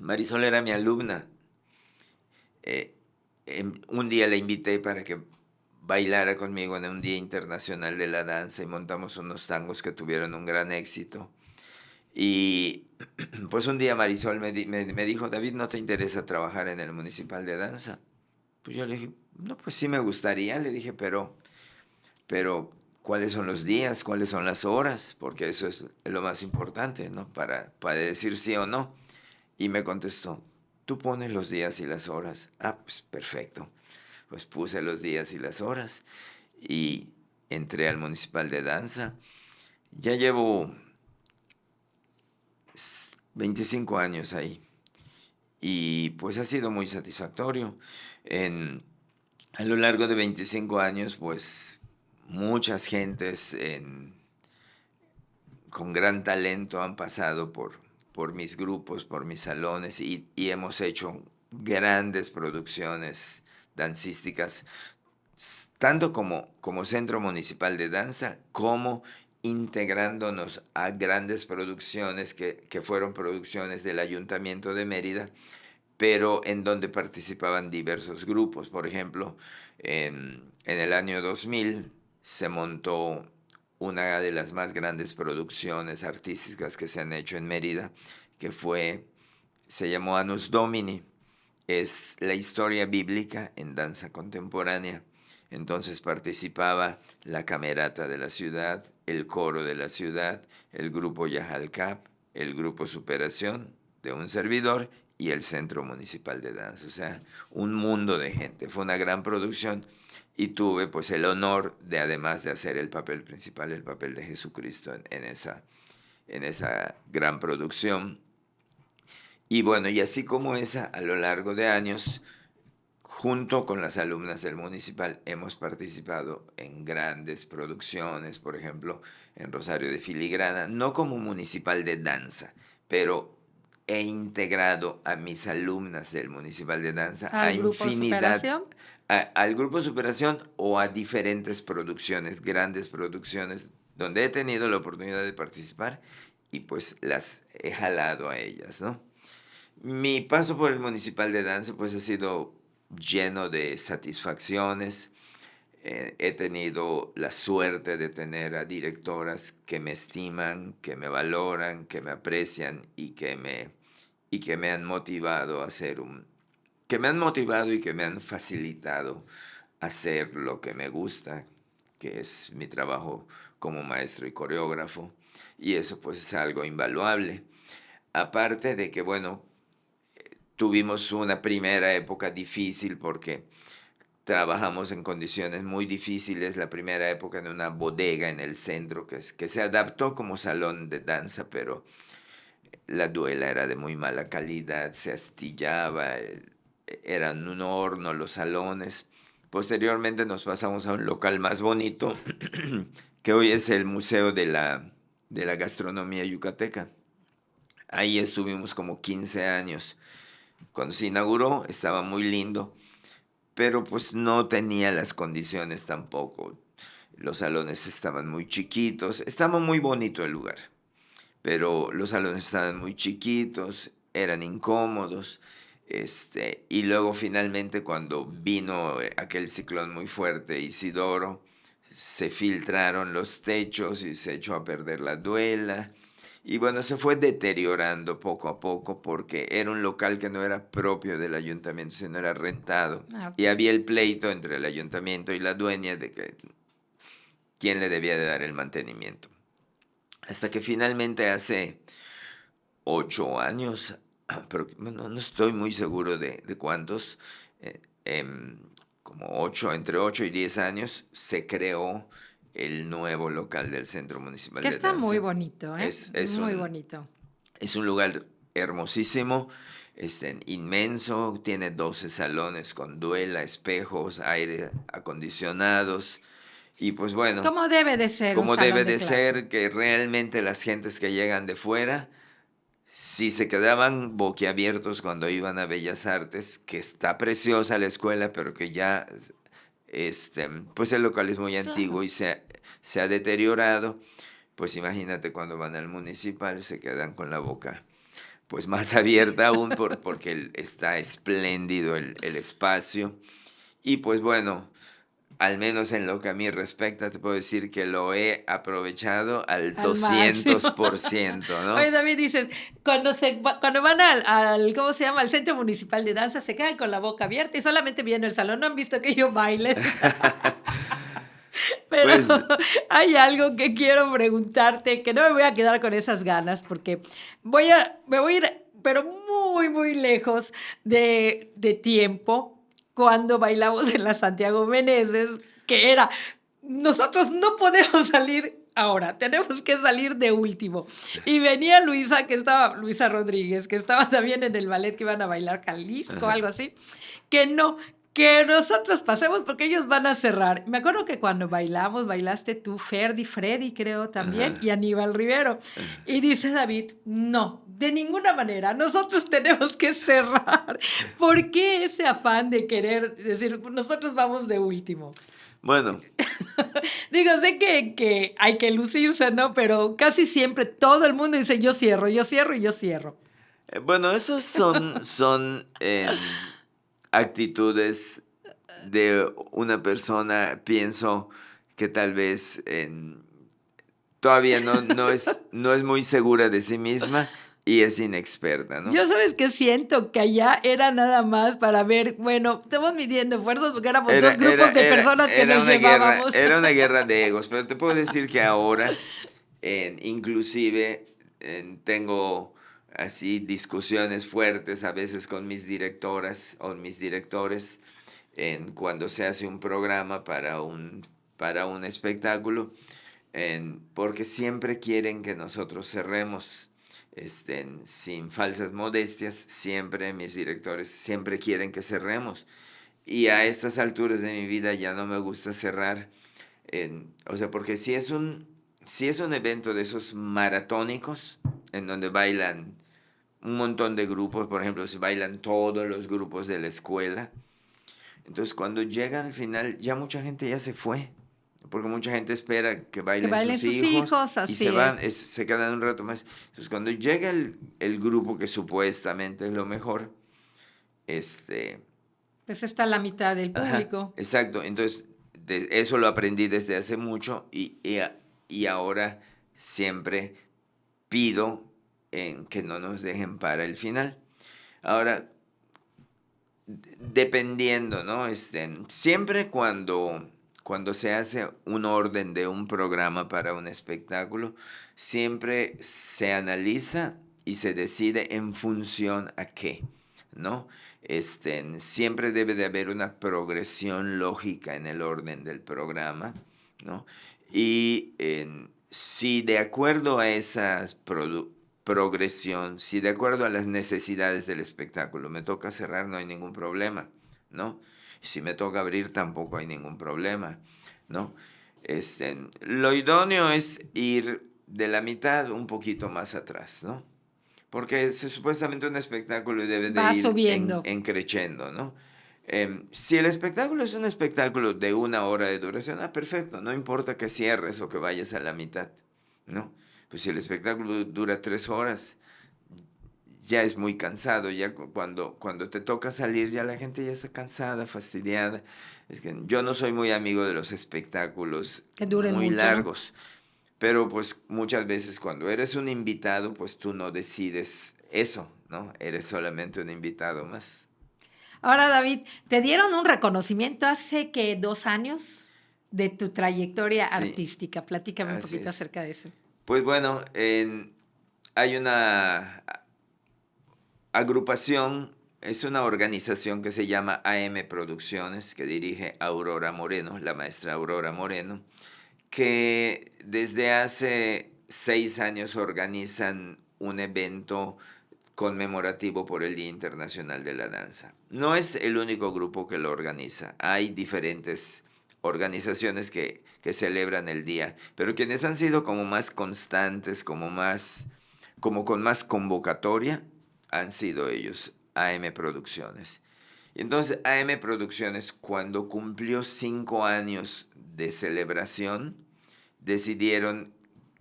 Speaker 2: Marisol era mi alumna. Eh, un día la invité para que bailara conmigo en un Día Internacional de la Danza y montamos unos tangos que tuvieron un gran éxito. Y pues un día Marisol me dijo, David, ¿no te interesa trabajar en el Municipal de Danza? Pues yo le dije, no, pues sí me gustaría, le dije, pero ¿cuáles son los días? ¿Cuáles son las horas? Porque eso es lo más importante, ¿no? Para decir sí o no. Y me contestó, tú pones los días y las horas. Ah, pues perfecto. Pues puse los días y las horas y entré al Municipal de Danza. Ya llevo 25 años ahí y pues ha sido muy satisfactorio. A lo largo de 25 años, pues muchas gentes con gran talento han pasado por mis grupos, por mis salones y hemos hecho grandes producciones dancísticas, tanto como Centro Municipal de Danza, como integrándonos a grandes producciones que fueron producciones del Ayuntamiento de Mérida, pero en donde participaban diversos grupos. Por ejemplo, en el año 2000 se montó una de las más grandes producciones artísticas que se han hecho en Mérida, que se llamó Anus Domini. Es la historia bíblica en danza contemporánea. Entonces participaba la camerata de la ciudad, el coro de la ciudad, el grupo Yajalcap, el grupo Superación de un servidor y el Centro Municipal de Danza. O sea, un mundo de gente. Fue una gran producción y tuve pues el honor de, además de hacer el papel principal, el papel de Jesucristo en esa gran producción. Y bueno, y así como esa, a lo largo de años, junto con las alumnas del municipal, hemos participado en grandes producciones, por ejemplo, en Rosario de Filigrana, no como municipal de danza, pero he integrado a mis alumnas del municipal de danza a
Speaker 1: Al grupo
Speaker 2: infinidad,
Speaker 1: Superación.
Speaker 2: al grupo Superación o a diferentes producciones, grandes producciones, donde he tenido la oportunidad de participar y pues las he jalado a ellas, ¿no? Mi paso por el Municipal de Danza pues ha sido lleno de satisfacciones. He tenido la suerte de tener a directoras que me estiman, que me valoran, que me aprecian y que me han motivado a que me han motivado y que me han facilitado hacer lo que me gusta, que es mi trabajo como maestro y coreógrafo. Y eso pues es algo invaluable. Aparte de que, bueno, tuvimos una primera época difícil porque trabajamos en condiciones muy difíciles. La primera época en una bodega en el centro que se adaptó como salón de danza, pero la duela era de muy mala calidad, se astillaba, eran un horno los salones. Posteriormente nos pasamos a un local más bonito, que hoy es el Museo de la Gastronomía Yucateca. Ahí estuvimos como 15 años. Cuando se inauguró estaba muy lindo, pero pues no tenía las condiciones tampoco. Los salones estaban muy chiquitos, estaba muy bonito el lugar, pero los salones estaban muy chiquitos, eran incómodos. Y luego finalmente cuando vino aquel ciclón muy fuerte, Isidoro, se filtraron los techos y se echó a perder la duela. Y bueno, se fue deteriorando poco a poco porque era un local que no era propio del ayuntamiento, sino era rentado.
Speaker 1: Ah,
Speaker 2: Y
Speaker 1: ok.
Speaker 2: había el pleito entre el ayuntamiento y la dueña de que quién le debía de dar el mantenimiento. Hasta que finalmente hace 8 años, pero bueno, no estoy muy seguro de cuántos, eh, em, como 8, entre 8 y 10 años, se creó el nuevo local del Centro Municipal
Speaker 1: Que
Speaker 2: de
Speaker 1: está muy
Speaker 2: Danza.
Speaker 1: bonito, ¿eh?
Speaker 2: Es, es
Speaker 1: Muy
Speaker 2: un,
Speaker 1: bonito.
Speaker 2: es un lugar hermosísimo, inmenso, tiene 12 salones con duela, espejos, aire acondicionados. Y pues bueno,
Speaker 1: ¿Cómo debe de ser un
Speaker 2: como
Speaker 1: salón
Speaker 2: debe
Speaker 1: de
Speaker 2: de
Speaker 1: clase?
Speaker 2: ser que realmente las gentes que llegan de fuera, si se quedaban boquiabiertos cuando iban a Bellas Artes, que está preciosa la escuela, pero que ya, pues el local es muy
Speaker 1: Claro.
Speaker 2: antiguo y se ha deteriorado, pues imagínate cuando van al municipal se quedan con la boca pues más abierta aún porque está espléndido el espacio. Y pues bueno, al menos en lo que a mí respecta, te puedo decir que lo he aprovechado al
Speaker 1: Al máximo.
Speaker 2: 200%,
Speaker 1: Oye,
Speaker 2: ¿no?
Speaker 1: David, dices, cuando van ¿cómo se llama? Al Centro Municipal de Danza, se quedan con la boca abierta y solamente viendo el salón, no han visto que yo baile. Pero
Speaker 2: Pues
Speaker 1: hay algo que quiero preguntarte, que no me voy a quedar con esas ganas, porque me voy a ir, pero muy, muy lejos de tiempo, cuando bailamos en la Santiago Meneses, que era, nosotros no podemos salir ahora, tenemos que salir de último. Y venía Luisa Rodríguez, que estaba también en el ballet que iban a bailar Jalisco,
Speaker 2: ajá,
Speaker 1: algo así, que no, que nosotros pasemos porque ellos van a cerrar. Me acuerdo que cuando bailamos, bailaste tú, Ferdi, Freddy, creo también, y
Speaker 2: ajá.
Speaker 1: Aníbal Rivero. Y dice David, no, de ninguna manera, nosotros tenemos que cerrar. ¿Por qué ese afán de querer decir, nosotros vamos de último?
Speaker 2: Bueno,
Speaker 1: Digo, sé que hay que lucirse, ¿no? Pero casi siempre todo el mundo dice, yo cierro, yo cierro y yo cierro.
Speaker 2: bueno, esos son actitudes de una persona, pienso que tal vez todavía no es muy segura de sí misma y es inexperta, ¿no?
Speaker 1: Yo sabes que siento que allá era nada más para ver, bueno, estamos midiendo fuerzas porque éramos
Speaker 2: Era,
Speaker 1: dos
Speaker 2: era,
Speaker 1: grupos de
Speaker 2: era,
Speaker 1: personas que
Speaker 2: era
Speaker 1: nos
Speaker 2: una guerra,
Speaker 1: llevábamos.
Speaker 2: era una guerra de egos, pero te puedo decir que ahora, inclusive, tengo así discusiones fuertes a veces con mis directoras o mis directores cuando se hace un programa para un espectáculo, porque siempre quieren que nosotros cerremos. Sin falsas modestias, siempre mis directores siempre quieren que cerremos. Y a estas alturas de mi vida ya no me gusta cerrar. O sea, porque si es un evento de esos maratónicos, en donde bailan un montón de grupos, por ejemplo, si bailan todos los grupos de la escuela, entonces cuando llegan al final ya mucha gente ya se fue, porque mucha gente espera que
Speaker 1: Que
Speaker 2: bailen
Speaker 1: bailen
Speaker 2: sus
Speaker 1: sus
Speaker 2: hijos
Speaker 1: hijos,
Speaker 2: y se
Speaker 1: así
Speaker 2: van,
Speaker 1: es.
Speaker 2: se quedan un rato más. Entonces cuando llega el grupo que supuestamente es lo mejor, este,
Speaker 1: Pues está la mitad del
Speaker 2: ajá,
Speaker 1: público.
Speaker 2: exacto. Entonces, eso lo aprendí desde hace mucho y ahora siempre pido que no nos dejen para el final. Ahora, dependiendo, ¿no? Siempre cuando se hace un orden de un programa para un espectáculo, siempre se analiza y se decide en función a qué, ¿no? Siempre debe de haber una progresión lógica en el orden del programa, ¿no? Y si de acuerdo a esa progresión, si de acuerdo a las necesidades del espectáculo me toca cerrar, no hay ningún problema, ¿no? Si me toca abrir, tampoco hay ningún problema, ¿no? Lo idóneo es ir de la mitad un poquito más atrás, ¿no? Porque supuestamente un espectáculo debe de
Speaker 1: Va
Speaker 2: ir
Speaker 1: subiendo.
Speaker 2: en creciendo, ¿no? Si el espectáculo es un espectáculo de 1 hora de duración, perfecto, no importa que cierres o que vayas a la mitad, ¿no? Pues si el espectáculo dura 3 horas, ya es muy cansado, ya cuando te toca salir, ya la gente ya está cansada, fastidiada. Es que yo no soy muy amigo de los espectáculos
Speaker 1: Que duren
Speaker 2: muy
Speaker 1: mucho, ¿no?
Speaker 2: largos, pero pues muchas veces cuando eres un invitado, pues tú no decides eso, ¿no? Eres solamente un invitado más.
Speaker 1: Ahora, David, te dieron un reconocimiento hace que 2 años de tu trayectoria
Speaker 2: Sí,
Speaker 1: artística. Platícame un
Speaker 2: así
Speaker 1: poquito
Speaker 2: es.
Speaker 1: acerca de eso.
Speaker 2: Pues bueno, hay una agrupación, es una organización que se llama AM Producciones, que dirige Aurora Moreno, la maestra Aurora Moreno, que desde hace 6 años organizan un evento conmemorativo por el Día Internacional de la Danza. No es el único grupo que lo organiza, hay diferentes organizaciones que celebran el día, pero quienes han sido como más constantes, como con más convocatoria, han sido ellos, AM Producciones. Y entonces AM Producciones, cuando cumplió 5 años de celebración, decidieron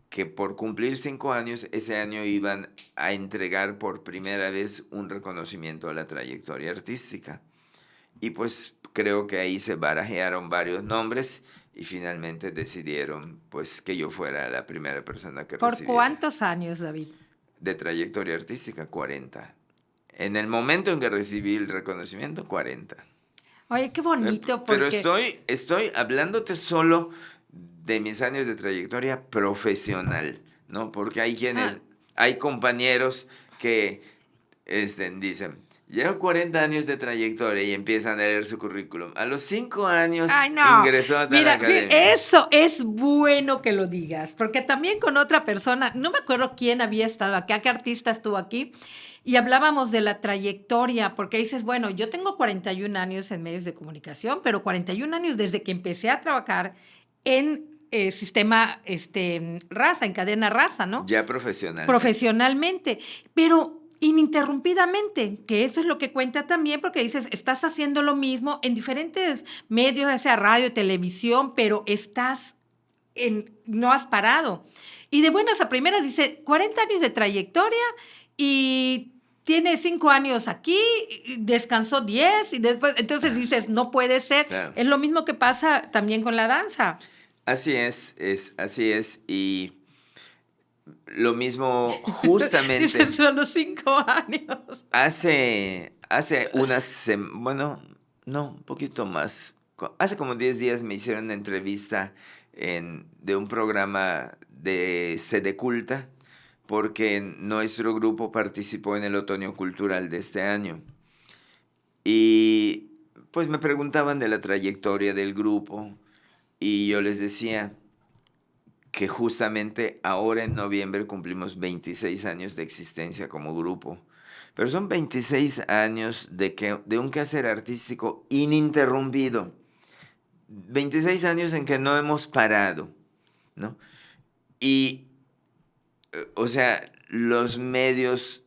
Speaker 2: que por cumplir 5 años, ese año iban a entregar por primera vez un reconocimiento a la trayectoria artística. Y pues creo que ahí se barajearon varios nombres y finalmente decidieron pues que yo fuera la primera persona que
Speaker 1: ¿Por
Speaker 2: recibiera.
Speaker 1: cuántos años, David?
Speaker 2: De trayectoria artística, 40. En el momento en que recibí el reconocimiento, 40.
Speaker 1: Oye, qué bonito,
Speaker 2: Pero
Speaker 1: porque
Speaker 2: estoy hablándote solo de mis años de trayectoria profesional, ¿no? Porque
Speaker 1: ah,
Speaker 2: hay compañeros que dicen, llevo 40 años de trayectoria y empiezan a leer su currículum. A los 5 años
Speaker 1: ay, no.
Speaker 2: ingresó a tal
Speaker 1: Mira,
Speaker 2: academia.
Speaker 1: eso es bueno que lo digas, porque también con otra persona, no me acuerdo quién había estado acá, qué artista estuvo aquí, y hablábamos de la trayectoria, porque dices, bueno, yo tengo 41 años en medios de comunicación, pero 41 años desde que empecé a trabajar en sistema raza, en cadena raza, ¿no?
Speaker 2: Ya profesionalmente.
Speaker 1: Profesionalmente, pero ininterrumpidamente, que eso es lo que cuenta también, porque dices, estás haciendo lo mismo en diferentes medios, ya sea radio, televisión, pero no has parado. Y de buenas a primeras dice, 40 años de trayectoria y tiene 5 años aquí, y descansó 10 y después, entonces dices, no puede ser.
Speaker 2: Claro.
Speaker 1: Es lo mismo que pasa también con la danza.
Speaker 2: Así así es. Y lo mismo justamente
Speaker 1: Dices, solo 5 años.
Speaker 2: hace bueno, no, un poquito más. Hace como 10 días me hicieron una entrevista de un programa de Sede Culta, porque nuestro grupo participó en el Otoño Cultural de este año. Y pues me preguntaban de la trayectoria del grupo y yo les decía que justamente ahora en noviembre cumplimos 26 años de existencia como grupo. Pero son 26 años de un quehacer artístico ininterrumpido. 26 años en que no hemos parado, ¿no? Y, o sea, los medios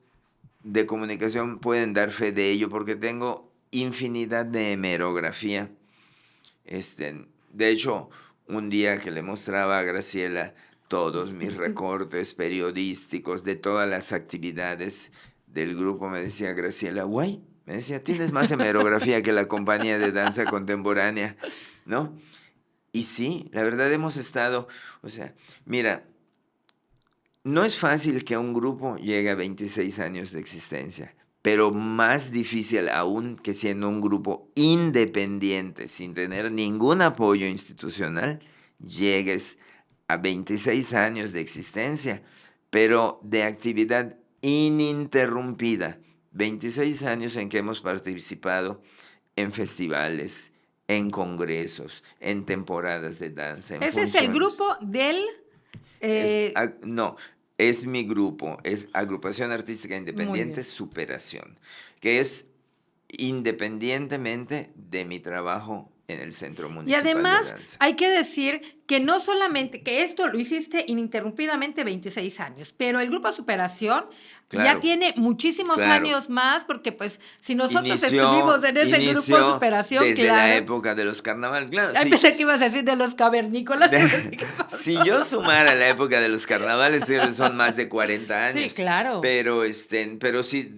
Speaker 2: de comunicación pueden dar fe de ello porque tengo infinidad de hemerografía. De hecho, un día que le mostraba a Graciela todos mis recortes periodísticos de todas las actividades del grupo, me decía Graciela, güey, me decía, tienes más hemerografía que la compañía de danza contemporánea, ¿no? Y sí, la verdad hemos estado, o sea, mira, no es fácil que un grupo llegue a 26 años de existencia, pero más difícil aún que siendo un grupo independiente, sin tener ningún apoyo institucional, llegues a 26 años de existencia, pero de actividad ininterrumpida, 26 años en que hemos participado en festivales, en congresos, en temporadas de danza, en
Speaker 1: Ese es el
Speaker 2: funciones.
Speaker 1: grupo del... eh,
Speaker 2: No, es mi grupo, es Agrupación Artística
Speaker 1: muy
Speaker 2: Independiente
Speaker 1: bien.
Speaker 2: Superación, que es independientemente de mi trabajo en el Centro
Speaker 1: Y
Speaker 2: Municipal de
Speaker 1: además
Speaker 2: Danza.
Speaker 1: hay que decir que no solamente, que esto lo hiciste ininterrumpidamente 26 años, pero el Grupo Superación ya
Speaker 2: Claro,
Speaker 1: tiene muchísimos
Speaker 2: claro.
Speaker 1: años más, porque pues si nosotros estuvimos
Speaker 2: Inició,
Speaker 1: en ese Grupo
Speaker 2: inició
Speaker 1: Superación,
Speaker 2: desde la
Speaker 1: claro.
Speaker 2: época de los carnavales. Claro,
Speaker 1: Ay,
Speaker 2: sí.
Speaker 1: pensé que ibas a decir de los cavernícolas.
Speaker 2: De-
Speaker 1: No sé qué
Speaker 2: si
Speaker 1: pasó.
Speaker 2: yo sumara la época de los carnavales, sí, son más de 40
Speaker 1: Sí,
Speaker 2: años.
Speaker 1: claro.
Speaker 2: Pero sí,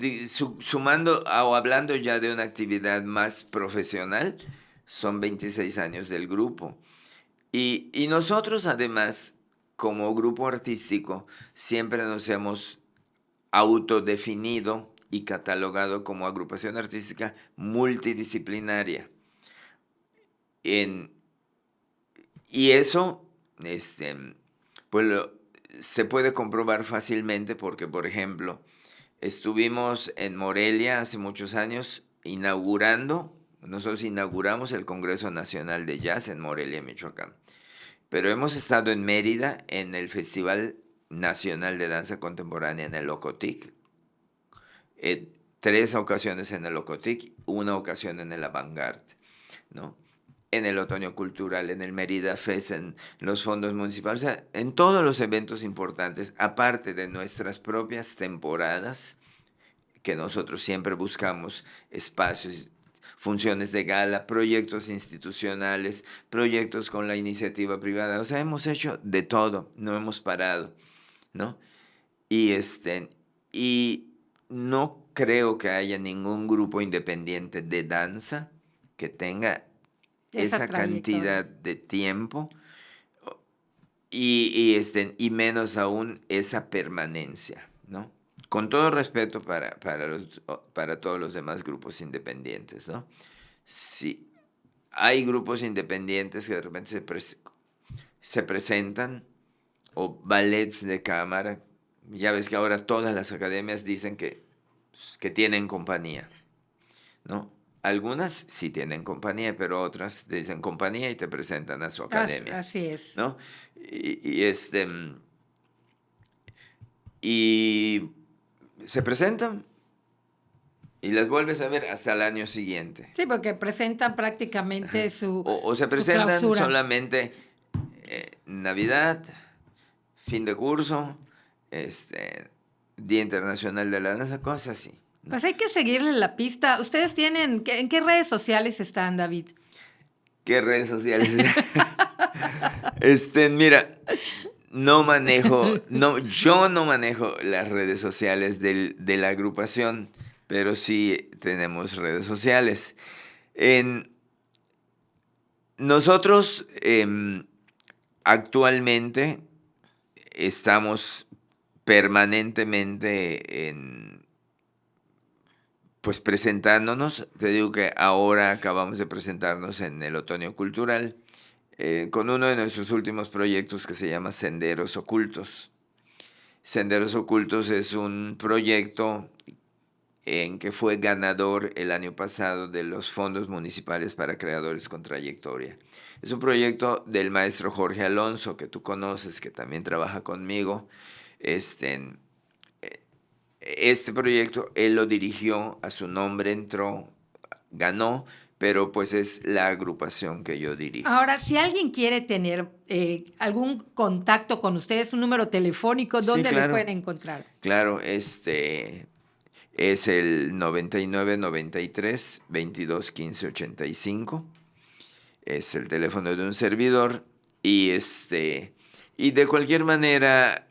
Speaker 2: sumando o hablando ya de una actividad más profesional, son 26 años del grupo. Y nosotros además, como grupo artístico, siempre nos hemos autodefinido y catalogado como agrupación artística multidisciplinaria. En, y eso, pues se puede comprobar fácilmente porque, por ejemplo, estuvimos en Morelia hace muchos años nosotros inauguramos el Congreso Nacional de Jazz en Morelia, Michoacán. Pero hemos estado en Mérida en el Festival Nacional de Danza Contemporánea en el Ocotic, 3 ocasiones en el Ocotic, 1 ocasión en el Avantgarde, ¿no? En el Otoño Cultural, en el Mérida Fest, en los fondos municipales, o sea, en todos los eventos importantes, aparte de nuestras propias temporadas, que nosotros siempre buscamos espacios, funciones de gala, proyectos institucionales, proyectos con la iniciativa privada, o sea, hemos hecho de todo, no hemos parado, ¿no? Y, y no creo que haya ningún grupo independiente de danza que tenga
Speaker 1: Esa
Speaker 2: esa
Speaker 1: trayectoria.
Speaker 2: cantidad de tiempo y menos aún esa permanencia, ¿no? Con todo respeto para todos los demás grupos independientes, ¿no? Sí, hay grupos independientes que de repente se presentan, o ballets de cámara. Ya ves que ahora todas las academias dicen que tienen compañía, ¿no? Algunas sí tienen compañía, pero otras dicen compañía y te presentan a su academia,
Speaker 1: Así es.
Speaker 2: ¿no? Y se presentan y las vuelves a ver hasta el año siguiente.
Speaker 1: Sí, porque presentan prácticamente
Speaker 2: O se
Speaker 1: su
Speaker 2: presentan
Speaker 1: clausura.
Speaker 2: solamente Navidad, fin de curso, Día Internacional de la Danza, cosas así, ¿no?
Speaker 1: Pues hay que seguirle la pista. ¿Ustedes tienen, en qué redes sociales están, David?
Speaker 2: ¿Qué redes sociales? Mira, yo no manejo las redes sociales de la agrupación, pero sí tenemos redes sociales. Nosotros actualmente estamos permanentemente pues presentándonos. Te digo que ahora acabamos de presentarnos en el Otoño Cultural con uno de nuestros últimos proyectos que se llama Senderos Ocultos. Senderos Ocultos es un proyecto en que fue ganador el año pasado de los fondos municipales para creadores con trayectoria. Es un proyecto del maestro Jorge Alonso, que tú conoces, que también trabaja conmigo. Este proyecto él lo dirigió, a su nombre entró, ganó, pero pues es la agrupación que yo dirijo.
Speaker 1: Ahora, si alguien quiere tener algún contacto con ustedes, un número telefónico,
Speaker 2: Sí,
Speaker 1: ¿dónde les
Speaker 2: claro,
Speaker 1: pueden encontrar?
Speaker 2: claro, es el 99 93 22 15 85. Es el teléfono de un servidor. Y de cualquier manera,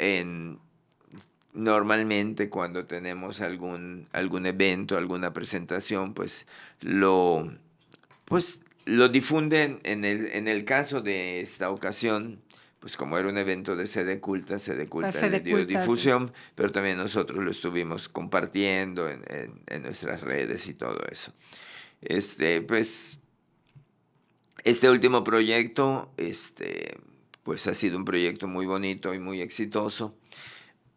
Speaker 2: normalmente cuando tenemos algún evento, alguna presentación, pues lo difunden. En el caso de esta ocasión, pues como era un evento de Sede Culta
Speaker 1: Pase
Speaker 2: le
Speaker 1: de
Speaker 2: dio
Speaker 1: cultas.
Speaker 2: difusión, pero también nosotros lo estuvimos compartiendo en nuestras redes y todo eso. Pues este último proyecto, pues ha sido un proyecto muy bonito y muy exitoso,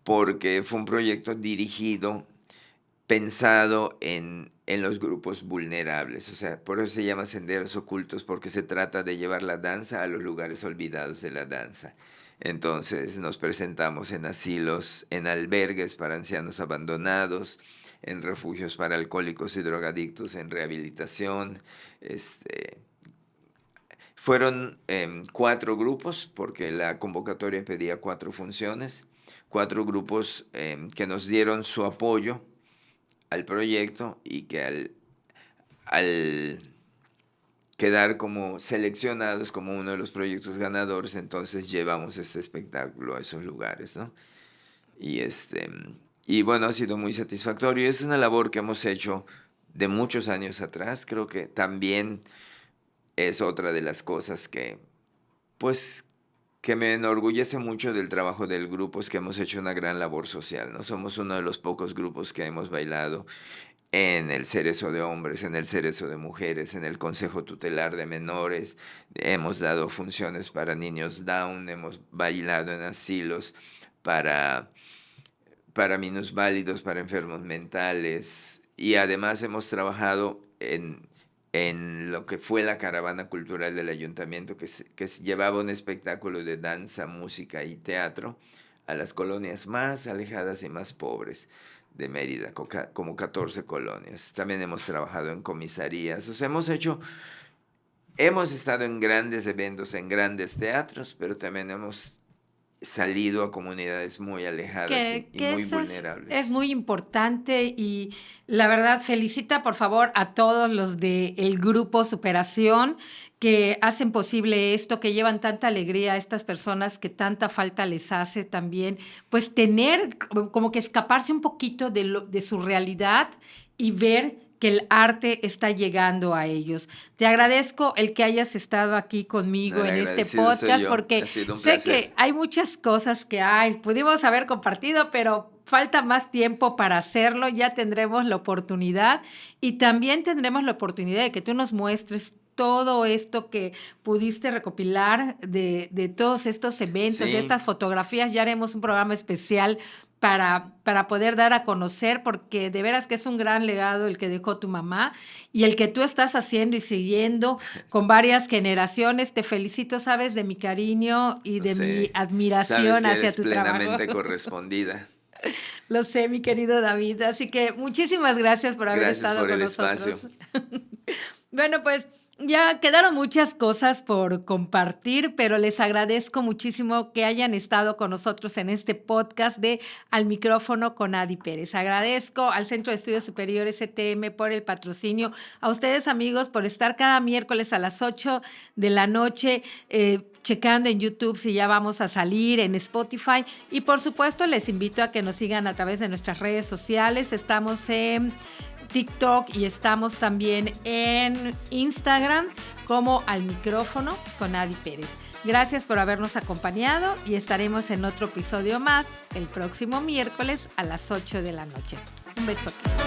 Speaker 2: porque fue un proyecto dirigido pensado en los grupos vulnerables. O sea, por eso se llama Senderos Ocultos, porque se trata de llevar la danza a los lugares olvidados de la danza. Entonces nos presentamos en asilos, en albergues para ancianos abandonados, en refugios para alcohólicos y drogadictos, en rehabilitación. Fueron 4 grupos, porque la convocatoria pedía 4 funciones, 4 grupos que nos dieron su apoyo al proyecto y que al quedar como seleccionados como uno de los proyectos ganadores, entonces llevamos este espectáculo a esos lugares, ¿no? Y bueno, ha sido muy satisfactorio. Es una labor que hemos hecho de muchos años atrás. Creo que también es otra de las cosas pues, que me enorgullece mucho del trabajo del grupo, es que hemos hecho una gran labor social, ¿no? Somos uno de los pocos grupos que hemos bailado en el Cerezo de Hombres, en el Cerezo de Mujeres, en el Consejo Tutelar de Menores. Hemos dado funciones para niños Down, hemos bailado en asilos para minusválidos, para enfermos mentales, y además hemos trabajado en lo que fue la caravana cultural del ayuntamiento, que llevaba un espectáculo de danza, música y teatro a las colonias más alejadas y más pobres de Mérida, como 14 colonias. También hemos trabajado en comisarías. O sea, hemos estado en grandes eventos, en grandes teatros, pero también hemos salido a comunidades muy alejadas y muy vulnerables.
Speaker 1: Es muy importante y la verdad felicita por favor a todos los del grupo Superación que hacen posible esto, que llevan tanta alegría a estas personas que tanta falta les hace también, pues tener como que escaparse un poquito de su realidad y ver que el arte está llegando a ellos. Te agradezco el que hayas estado aquí conmigo en este podcast, porque sé que hay muchas cosas que pudimos haber compartido, pero falta más tiempo para hacerlo. Ya tendremos la oportunidad y también tendremos la oportunidad de que tú nos muestres todo esto que pudiste recopilar de todos estos eventos, de estas fotografías. Ya haremos un programa especial para poder dar a conocer, porque de veras que es un gran legado el que dejó tu mamá y el que tú estás haciendo y siguiendo con varias generaciones. Te felicito, sabes, de mi cariño y de mi admiración hacia tu trabajo.
Speaker 2: Plenamente correspondida.
Speaker 1: Lo sé, mi querido David. Así que muchísimas gracias por haber estado con nosotros.
Speaker 2: Espacio.
Speaker 1: Bueno, pues ya quedaron muchas cosas por compartir, pero les agradezco muchísimo que hayan estado con nosotros en este podcast de Al Micrófono con Adi Pérez. Agradezco al Centro de Estudios Superiores CTM por el patrocinio, a ustedes amigos por estar cada miércoles a las 8 de la noche checando en YouTube si ya vamos a salir, en Spotify, y por supuesto les invito a que nos sigan a través de nuestras redes sociales. Estamos en TikTok y estamos también en Instagram como Al Micrófono con Adi Pérez. Gracias por habernos acompañado y estaremos en otro episodio más el próximo miércoles a las 8 de la noche. Un besote.